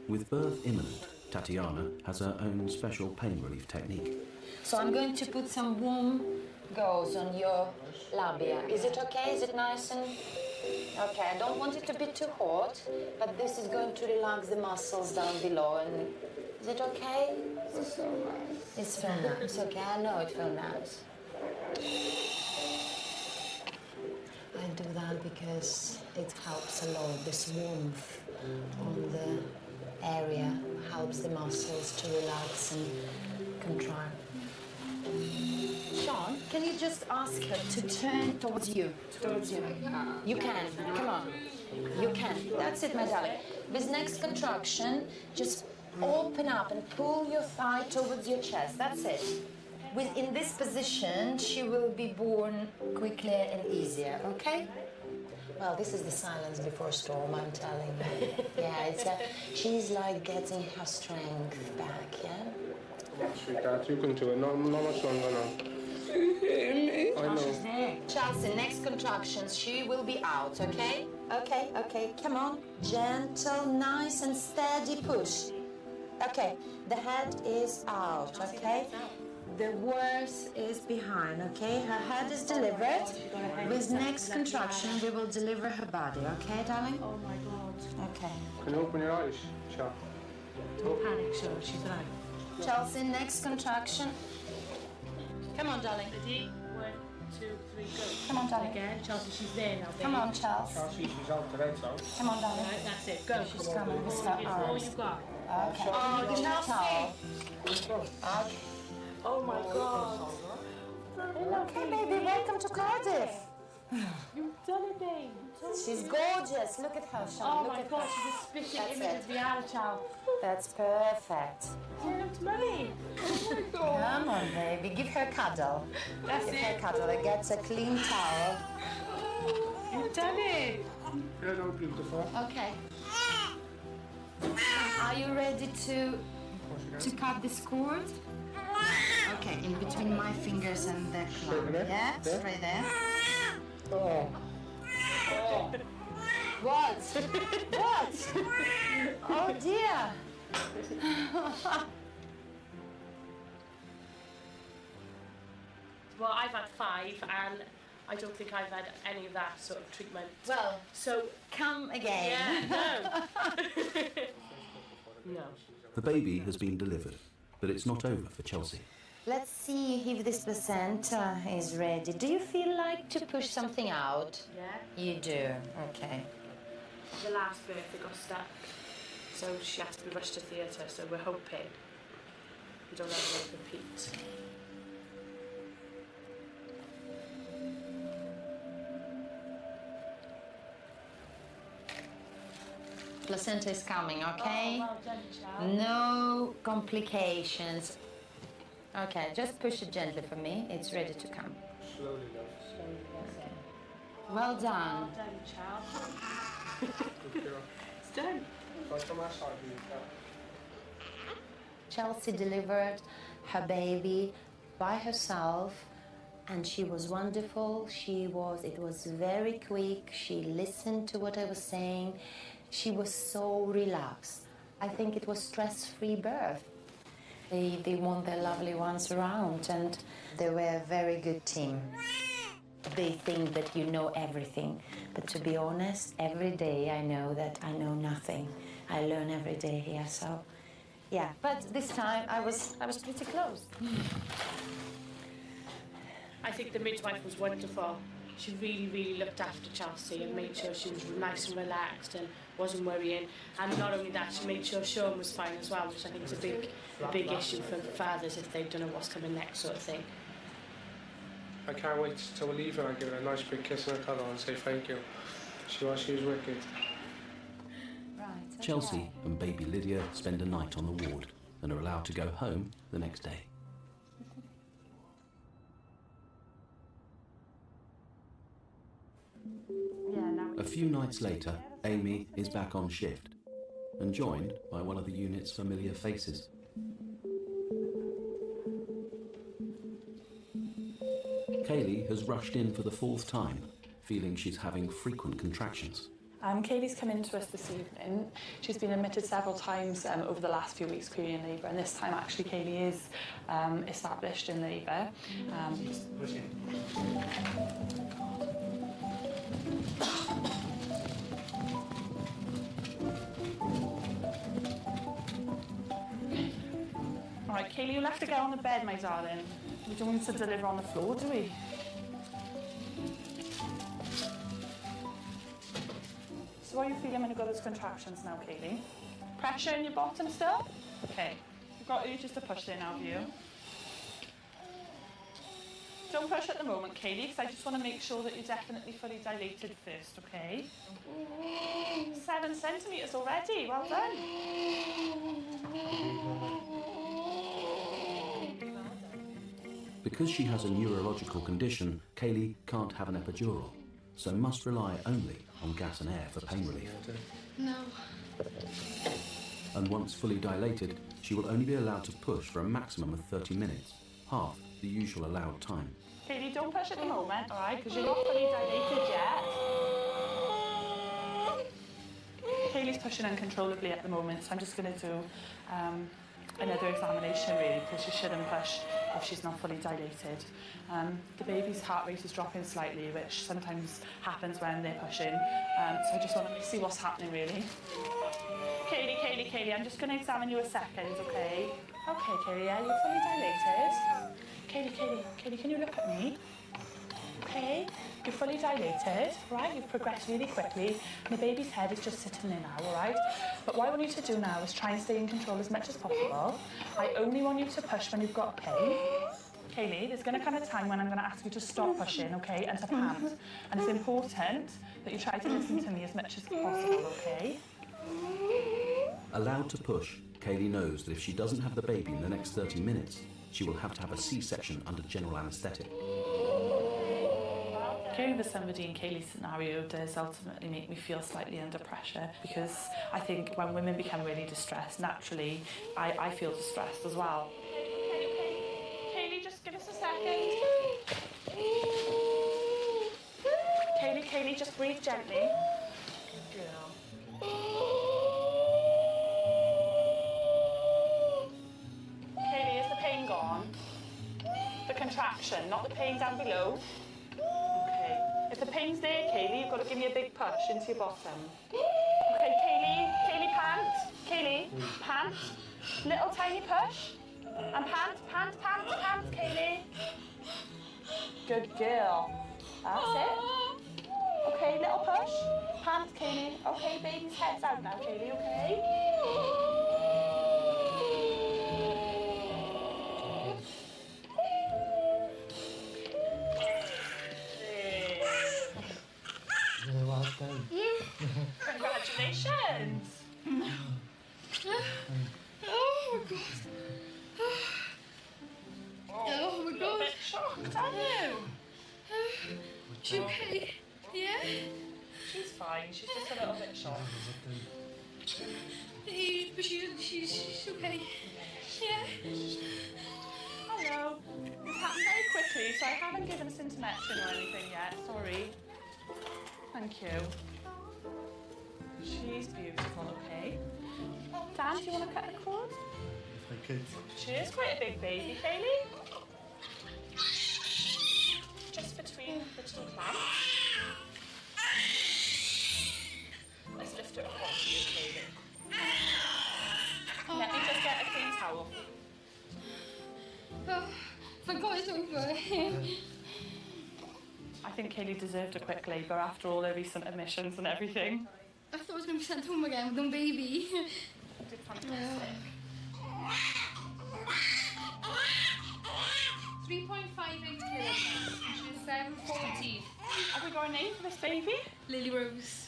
With birth imminent, Tatiana has her own special pain relief technique. So I'm going to put some warm gauze on your labia. Is it okay? Is it nice and... Okay, I don't want it to be too hot, but this is going to relax the muscles down below. And is it okay? It's so nice. It's so nice. Okay, I know it feels nice. I do that because it helps a lot. This warmth on the area helps the muscles to relax and contract. Sean, can you just ask her to turn towards you? Towards you. You can. Come on. You can. That's it, my darling. With next contraction, just open up and pull your thigh towards your chest. That's it. In this position, she will be born quickly and easier, okay? Well, this is the silence before storm, I'm telling you. Yeah, she's like getting her strength back, yeah? Sweetheart, you can do it. Not much longer now. I know. She's there. Chelsea, next contractions, she will be out, okay? Okay, come on. Gentle, nice and steady push. Okay, the head is out, okay? The worst is behind, okay? Her head is delivered. With next contraction, we will deliver her body, okay, darling? Oh my God. Okay. Can you open your eyes, Chelsea? Don't panic, sure, she's right. Chelsea, next contraction. Come on, darling. Ready? 1, 2, 3, go. Come on, darling. Again, Chelsea, she's there now. Come on, Chelsea. Chelsea, she's out today, so. Come on, darling. Right, that's it. Go. She's coming with her It's all arms. you've got. Okay. Oh, Give her a towel. Okay. Oh my God. Okay, baby, welcome to Cardiff. You've done it, babe. She's gorgeous. Look at her, Sean. Oh Look my at God, her. she's a spitting That's image it. of the other child. That's perfect. Turn up to mummy. Oh my God. Come on, baby. Give her a cuddle. That's Give it. her a cuddle. And get a clean towel. You've done it. Hello, beautiful. Okay. Are you ready to cut this cord? Okay, in between my fingers and the clamp. Yeah? Straight there. Oh. What? What? Oh dear. Well, I've had 5 and I don't think I've had any of that sort of treatment. Well, so come again. Yeah, no. No. The baby has been delivered, but it's not over for Chelsea. Let's see if this placenta is ready. Do you feel like to push something out? Yeah. You do. Okay. The last birth, it got stuck. So she has to be rushed to theatre, so we're hoping we don't have to repeat. Placenta is coming, okay? Oh, well done, child. No complications. Okay, just push it gently for me. It's ready to come. Slowly, love. Okay. Well done. Well done, child. Good girl. It's done. Right from our side, beautiful. Chelsea delivered her baby by herself, and she was wonderful. It was very quick. She listened to what I was saying. She was so relaxed. I think it was stress-free birth. They want their lovely ones around, and they were a very good team. They think that you know everything, but to be honest, every day I know that I know nothing. I learn every day here, so yeah. But this time I was pretty close. I think the midwife was wonderful. She really, really looked after Chelsea and made sure she was nice and relaxed and wasn't worrying. And not only that, she made sure Sean was fine as well, which I think is a big issue for fathers if they don't know what's coming next, sort of thing. I can't wait till we leave her. I give her a nice big kiss and a cuddle and say thank you. She was wicked. Right. Chelsea and baby Lydia spend a night on the ward and are allowed to go home the next day. A few nights later, Amy is back on shift and joined by one of the unit's familiar faces. Kaylee has rushed in for the 4th time, feeling she's having frequent contractions. Kaylee's come in to us this evening. She's been admitted several times over the last few weeks querying labour, and this time actually Kaylee is established in labour. Alright, Kaylee, you'll have to get on the bed, my darling. We don't want to deliver on the floor, do we? So how are you feeling when you've got those contractions now, Kaylee? Pressure in your bottom still? Okay. You've got urges to push there now, have you? Don't push at the moment, Kaylee, because I just want to make sure that you're definitely fully dilated first, okay? 7 centimetres already, well done. Because she has a neurological condition, Kaylee can't have an epidural, so must rely only on gas and air for pain relief. No. And once fully dilated, she will only be allowed to push for a maximum of 30 minutes, half the usual allowed time. Katie, don't push at the moment, all right? Because you're not fully dilated yet. Kaylee's pushing uncontrollably at the moment, so I'm just going to do another examination really, because she shouldn't push if she's not fully dilated. The baby's heart rate is dropping slightly, which sometimes happens when they're pushing, so I just want to see what's happening really. Kaylee, I'm just going to examine you a second, okay? Okay, Kaylee, yeah, you're fully dilated. Kaylee, can you look at me? Okay, you're fully dilated, right? You've progressed really quickly, and the baby's head is just sitting there now, all right? But what I want you to do now is try and stay in control as much as possible. I only want you to push when you've got pain. Kaylee, there's going to come a time when I'm going to ask you to stop pushing, okay, and to pant. And it's important that you try to listen to me as much as possible, okay? Allowed to push, Kaylee knows that if she doesn't have the baby in the next 30 minutes, she will have to have a C-section under general anaesthetic. Caring for somebody in Kaylee's scenario does ultimately make me feel slightly under pressure, because I think when women become really distressed, naturally, I feel distressed as well. Kaylee, just give us a second. Kaylee, just breathe gently. Good girl. Kaylee, is the pain gone? The contraction, not the pain down below. Okay. If the pain's there, Kaylee, you've got to give me a big push into your bottom. Okay, Kaylee, pant. Kaylee, pant. Little tiny push. And pant, Kaylee. Good girl. That's it. Okay, little push. Pant, Kaylee. Okay, baby's head's out now, Kaylee, okay? Well done. Congratulations. Oh my god. Oh my god. You're a bit shocked, aren't you? She okay? Yeah? She's fine. She's just a little bit shocked. But she's okay. Yeah? Hello. It's happened very quickly, so I haven't given symptometry or anything yet. Sorry. Thank you. She's beautiful, okay? Dan, do you want to cut the cord? If I could. She is quite a big baby, Kaylee. Just between the two clamps. Let's lift her up onto you, Kaylee. Let me just get a clean towel. Oh, thank God it's over. I think Kaylee deserved a quick labour after all her recent admissions and everything. I thought I was going to be sent home again with a baby. You did fantastic. 3.58 kilograms. She's 740. Have we got a name for this baby? Lily Rose.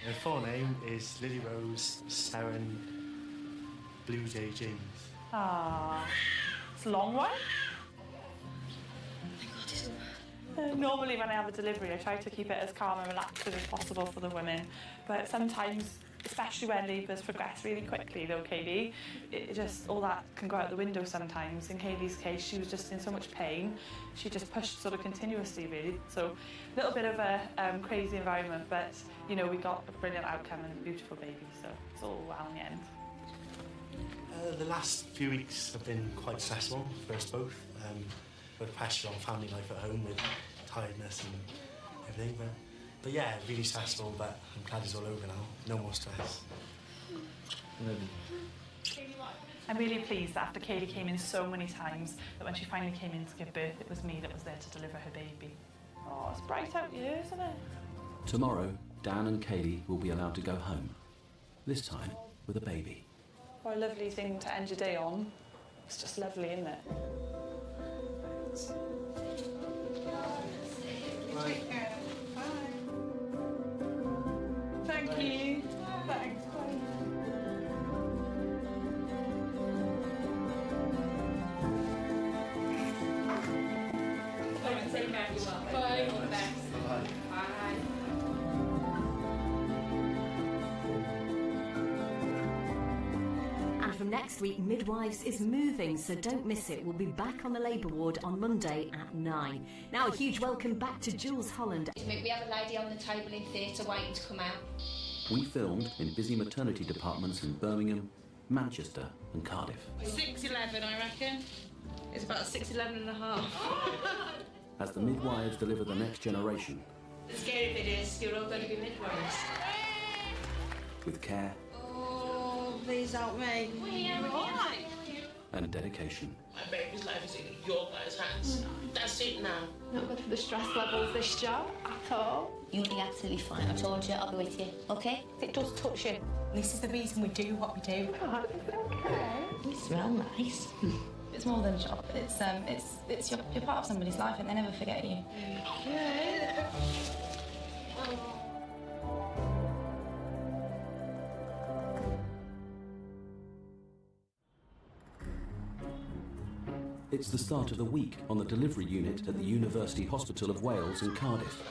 Her full name is Lily Rose Sian Blue Jay James. Ah, it's a long one. Normally when I have a delivery, I try to keep it as calm and relaxing as possible for the women. But sometimes, especially when labours progress really quickly though, Kaylee, it just, all that can go out the window sometimes. In Kaylee's case, she was just in so much pain. She just pushed sort of continuously really. So a little bit of a crazy environment, but you know, we got a brilliant outcome and a beautiful baby, so it's all well in the end. The last few weeks have been quite stressful for us both. With pressure on family life at home, with tiredness and everything. But yeah, really stressful, but I'm glad it's all over now. No more stress. I'm really pleased that after Kaylee came in so many times, that when she finally came in to give birth, it was me that was there to deliver her baby. Oh, it's bright out here, isn't it? Tomorrow, Dan and Kaylee will be allowed to go home. This time with a baby. What a lovely thing to end your day on. It's just lovely, isn't it? Right. Thank you. Thanks. Bye. Bye. Bye. Next week, Midwives is moving, so don't miss it. We'll be back on the labour ward on Monday at 9. Now, a huge welcome back to Jules Holland. We have a lady on the table in theatre waiting to come out. We filmed in busy maternity departments in Birmingham, Manchester and Cardiff. 6'11", I reckon. It's about 6'11 and a half. As the midwives deliver the next generation The scary bit is you're all going to be midwives. with care Oh, please help me. and dedication. My baby's life is in your guys' hands. That's it now. Not good for the stress levels, this job, at all. You'll be absolutely fine. I told you, I'll be with you, okay? It does touch you. This is the reason we do what we do. Oh, okay. You smell nice. It's more than a job. It's you're part of somebody's life and they never forget you. Okay. It's the start of the week on the delivery unit at the University Hospital of Wales in Cardiff.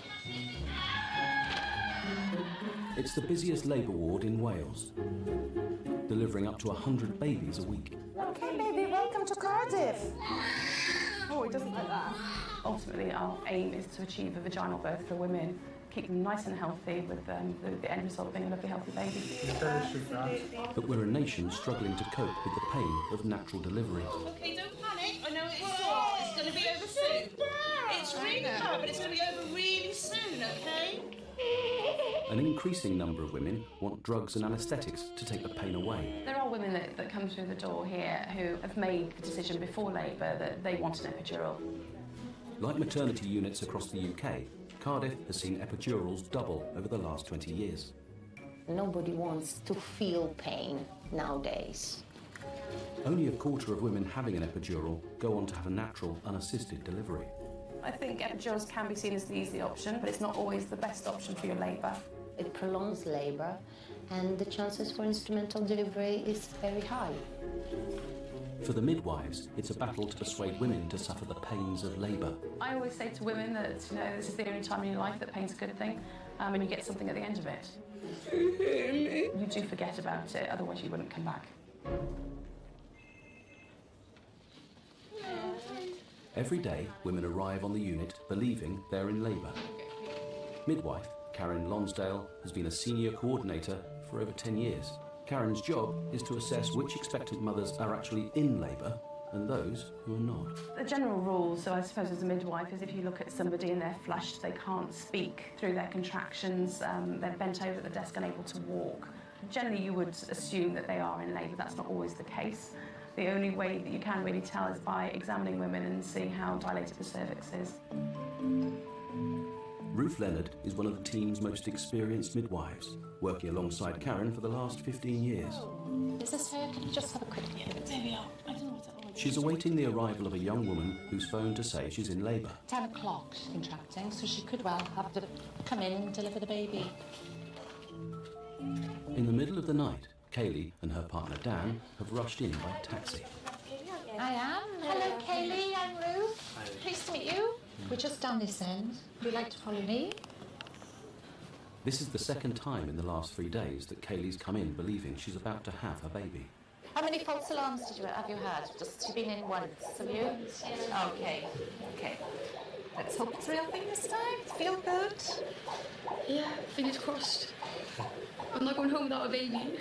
It's the busiest labour ward in Wales, delivering up to 100 babies a week. Okay, baby, welcome to Cardiff. Oh, it doesn't like that. Ultimately, our aim is to achieve a vaginal birth for women, keep them nice and healthy with the end result being a lovely, healthy baby. But we're a nation struggling to cope with the pain of natural delivery. Okay, don't panic. I know it's sore. It's going to be over soon. It's really hard, but it's going to be over really soon, okay? An increasing number of women want drugs and anaesthetics to take the pain away. There are women that come through the door here who have made the decision before labour that they want an epidural. Like maternity units across the UK, Cardiff has seen epidurals double over the last 20 years. Nobody wants to feel pain nowadays. Only a quarter of women having an epidural go on to have a natural, unassisted delivery. I think epidurals can be seen as the easy option, but it's not always the best option for your labour. It prolongs labour, and the chances for instrumental delivery is very high. For the midwives, it's a battle to persuade women to suffer the pains of labour. I always say to women that this is the only time in your life that pain's a good thing, and you get something at the end of it. You do forget about it, otherwise you wouldn't come back. Every day, women arrive on the unit believing they're in labour. Midwife Karen Lonsdale has been a senior coordinator for over 10 years. Karen's job is to assess which expectant mothers are actually in labour and those who are not. The general rule, so I suppose as a midwife, is if you look at somebody and they're flushed, they can't speak through their contractions, they're bent over at the desk, unable to walk. Generally, you would assume that they are in labour. That's not always the case. The only way that you can really tell is by examining women and seeing how dilated the cervix is. Ruth Leonard is one of the team's most experienced midwives, working alongside Karen for the last 15 years. Is this her? Can you just have a quick look? There we are. I don't know what that was. She's awaiting the arrival of a young woman who's phoned to say she's in labour. 10 o'clock she's contracting, so she could well have to come in and deliver the baby. In the middle of the night, Kaylee and her partner Dan have rushed in by taxi. I am. Hello, Kaylee. I'm Ruth. Pleased to meet you. We're just down this end. Would you like to follow me? This is the second time in the last 3 days that Kaylee's come in believing she's about to have her baby. How many false alarms have you had? Just you've been in once, have you? Okay. Okay. Let's hope it's a real thing this time. Feel good. Yeah, fingers crossed. I'm not going home without a baby.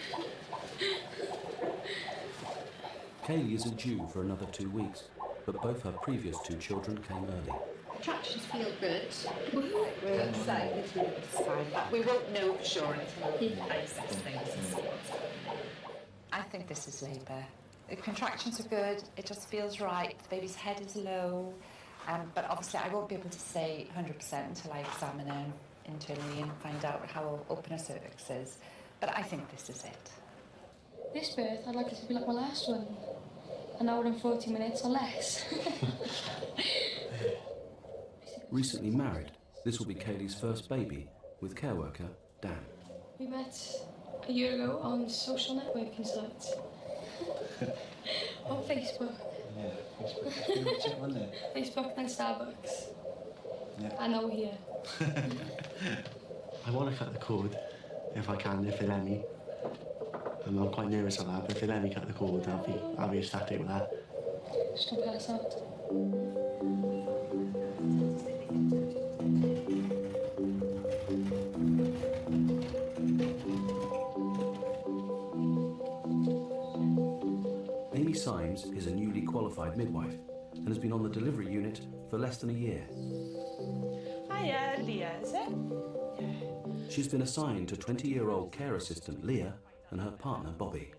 Kaylee isn't due for another 2 weeks, but both her previous 2 children came early. Contractions feel good. We're excited. But we won't know for sure until we process things. I think this is labour. The contractions are good. It just feels right. The baby's head is low. But obviously I won't be able to say 100% until I examine her internally and find out how open her cervix is. But I think this is it. This birth, I'd like it to be like my last one. An hour and 40 minutes or less. Recently married, this will be Kaylee's first baby with care worker Dan. We met a year ago on social networking sites. On Facebook. Yeah, Facebook, wasn't it? Facebook and Starbucks. Yeah. And now we're here. I want to cut the cord, if I can, if there's any. and I'm quite nervous on that, but if they let me cut the cord, I'll be ecstatic with that. Just don't pass out. Amy Symes is a newly qualified midwife and has been on the delivery unit for less than a year. Hiya, Leah, is it? She's been assigned to 20-year-old care assistant Leah and her partner Bobby.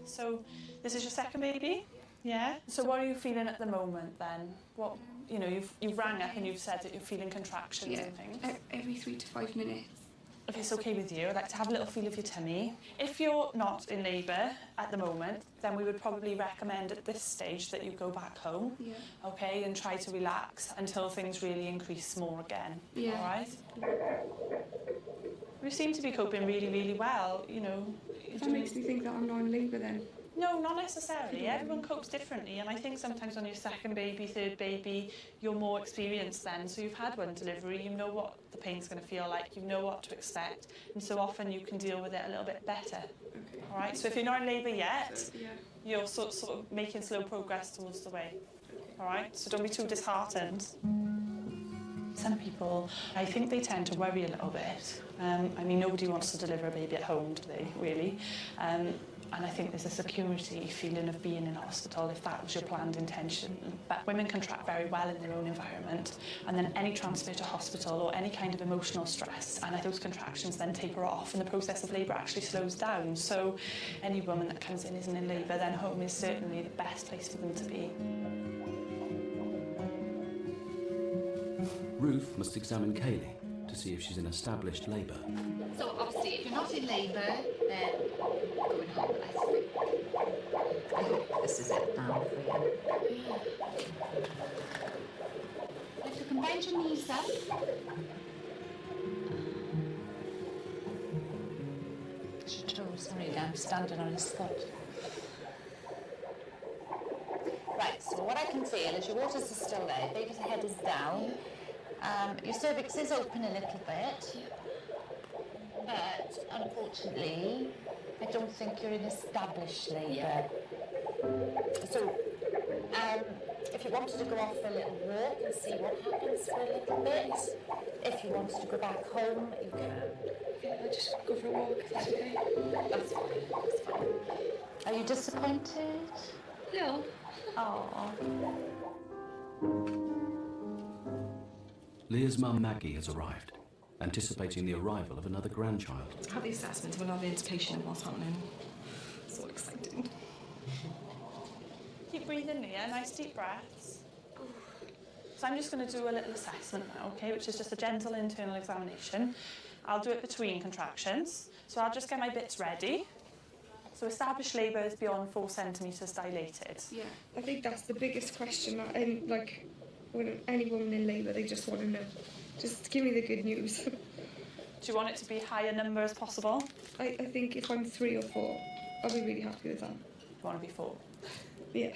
So, this is your second baby? Yeah? So what are you feeling at the moment then? What, you know, you've rang up and you've said that you're feeling contractions and things. Every 3 to 5 minutes. If it's okay with you, I'd like to have a little feel of your tummy. If you're not in labour at the moment, then we would probably recommend at this stage that you go back home, okay, and try to relax until things really increase more again, all right? You seem to be coping really, really well, you know. That makes me think that I'm not in labour then. No, not necessarily. Everyone copes differently, and I think sometimes on your second baby, third baby, you're more experienced then. So you've had one delivery, you know what the pain's going to feel like, you know what to expect, and so often you can deal with it a little bit better. Okay. All right. So if you're not in labour yet, you're sort of making slow progress towards the way. All right. So don't be too disheartened. Some people, I think they tend to worry a little bit. I mean, nobody wants to deliver a baby at home, do they, really? And I think there's a security feeling of being in hospital if that was your planned intention. But women contract very well in their own environment, and then any transfer to hospital or any kind of emotional stress, and those contractions then taper off, and the process of labour actually slows down. So any woman that comes in isn't in labour, then home is certainly the best place for them to be. Ruth must examine Kaylee to see if she's in established labour. So obviously, if you're not in labour, then going home, I think. I hope this is it now for you. If you can bend your knees up. Your toes, sorry, I'm standing on his foot. Right, so what I can feel is your waters are still there, baby's head is down. Your cervix is open a little bit, but unfortunately, I don't think you're in established labour. So, if you wanted to go off for a little walk and see what happens for a little bit, if you wanted to go back home, you can. Yeah, I'll just go for a walk, if that's okay. That's fine, that's fine. Are you disappointed? No. Oh. Leah's mum Maggie has arrived, anticipating the arrival of another grandchild. I had the assessment, we'll have the indication of what's happening. It's all exciting. Keep breathing, Leah, nice deep breaths. So I'm just going to do a little assessment now, okay, which is just a gentle internal examination. I'll do it between contractions, so I'll just get my bits ready. So established labour is beyond 4 centimetres dilated. Yeah, I think that's the biggest question that when any woman in labour, they just want to know. Just give me the good news. Do you want it to be higher number as possible? I think if I'm 3 or 4, I'll be really happy with that. You want to be 4? Yeah.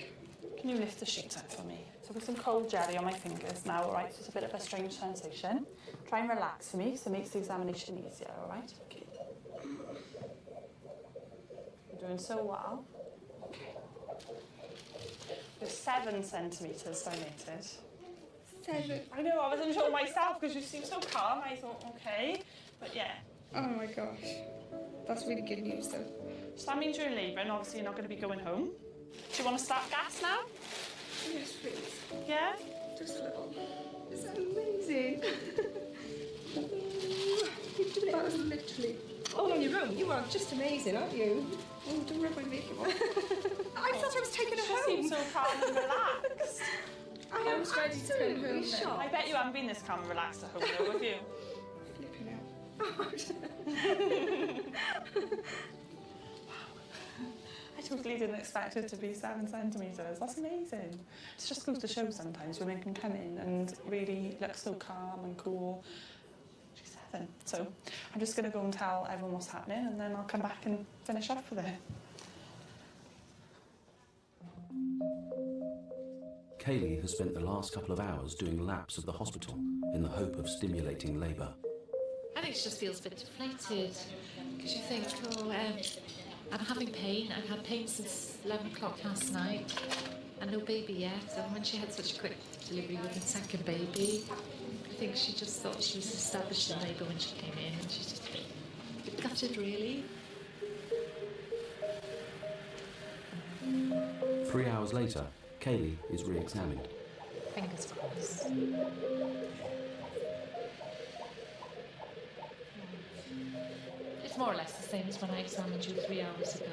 Can you lift the sheet up for me? So with some cold jelly on my fingers now, all right? So it's a bit of a strange sensation. Try and relax for me, so it makes the examination easier, all right? Okay. You're doing so well. Okay. You're 7 centimetres dilated. 7? I know, I wasn't sure myself because you seem so calm. I thought, okay, but yeah. Oh my gosh. That's really good news though. So that means you're in labour and obviously you're not going to be going home. Do you want to start gas now? Yes, please. Yeah? Just a little. Is that amazing? That was literally... All on your own. You are just amazing, aren't you? Oh, don't rub my makeup off. I thought I was taking her home. You seem so calm and relaxed. I was ready to go home then. I bet you haven't been this calm and relaxed at home though, have you? Flipping out. I totally didn't expect it to be 7 centimetres. That's amazing. It just goes to show sometimes women can come in and really look so calm and cool. She's 7. So I'm just going to go and tell everyone what's happening and then I'll come back and finish off with it. Kaylee has spent the last couple of hours doing laps of the hospital in the hope of stimulating labour. I think she just feels a bit deflated because you think, oh, I'm having pain. I've had pain since 11 o'clock last night and no baby yet. And when she had such a quick delivery with her second baby, I think she just thought she was established in labour when she came in, and she's just a bit gutted, really. 3 hours later, Kaylee is re-examined. Fingers crossed. It's more or less the same as when I examined you 3 hours ago.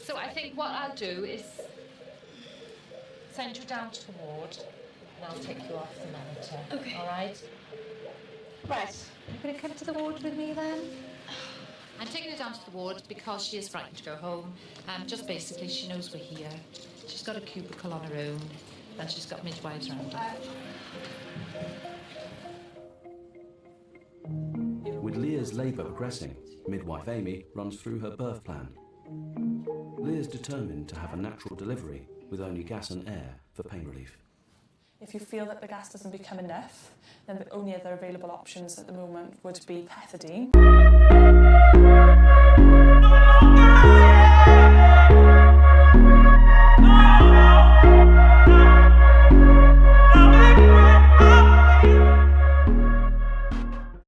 So I think what I'll do is send you down to the ward, and I'll take you off the monitor. Okay. All right? Right. You're going to come to the ward with me then? I'm taking her down to the ward because she is frightened to go home. Just basically, she knows we're here. She's got a cubicle on her own, and she's got midwives around her. With Leah's labour progressing, midwife Amy runs through her birth plan. Leah's determined to have a natural delivery with only gas and air for pain relief. If you feel that the gas doesn't become enough, then the only other available options at the moment would be pethidine.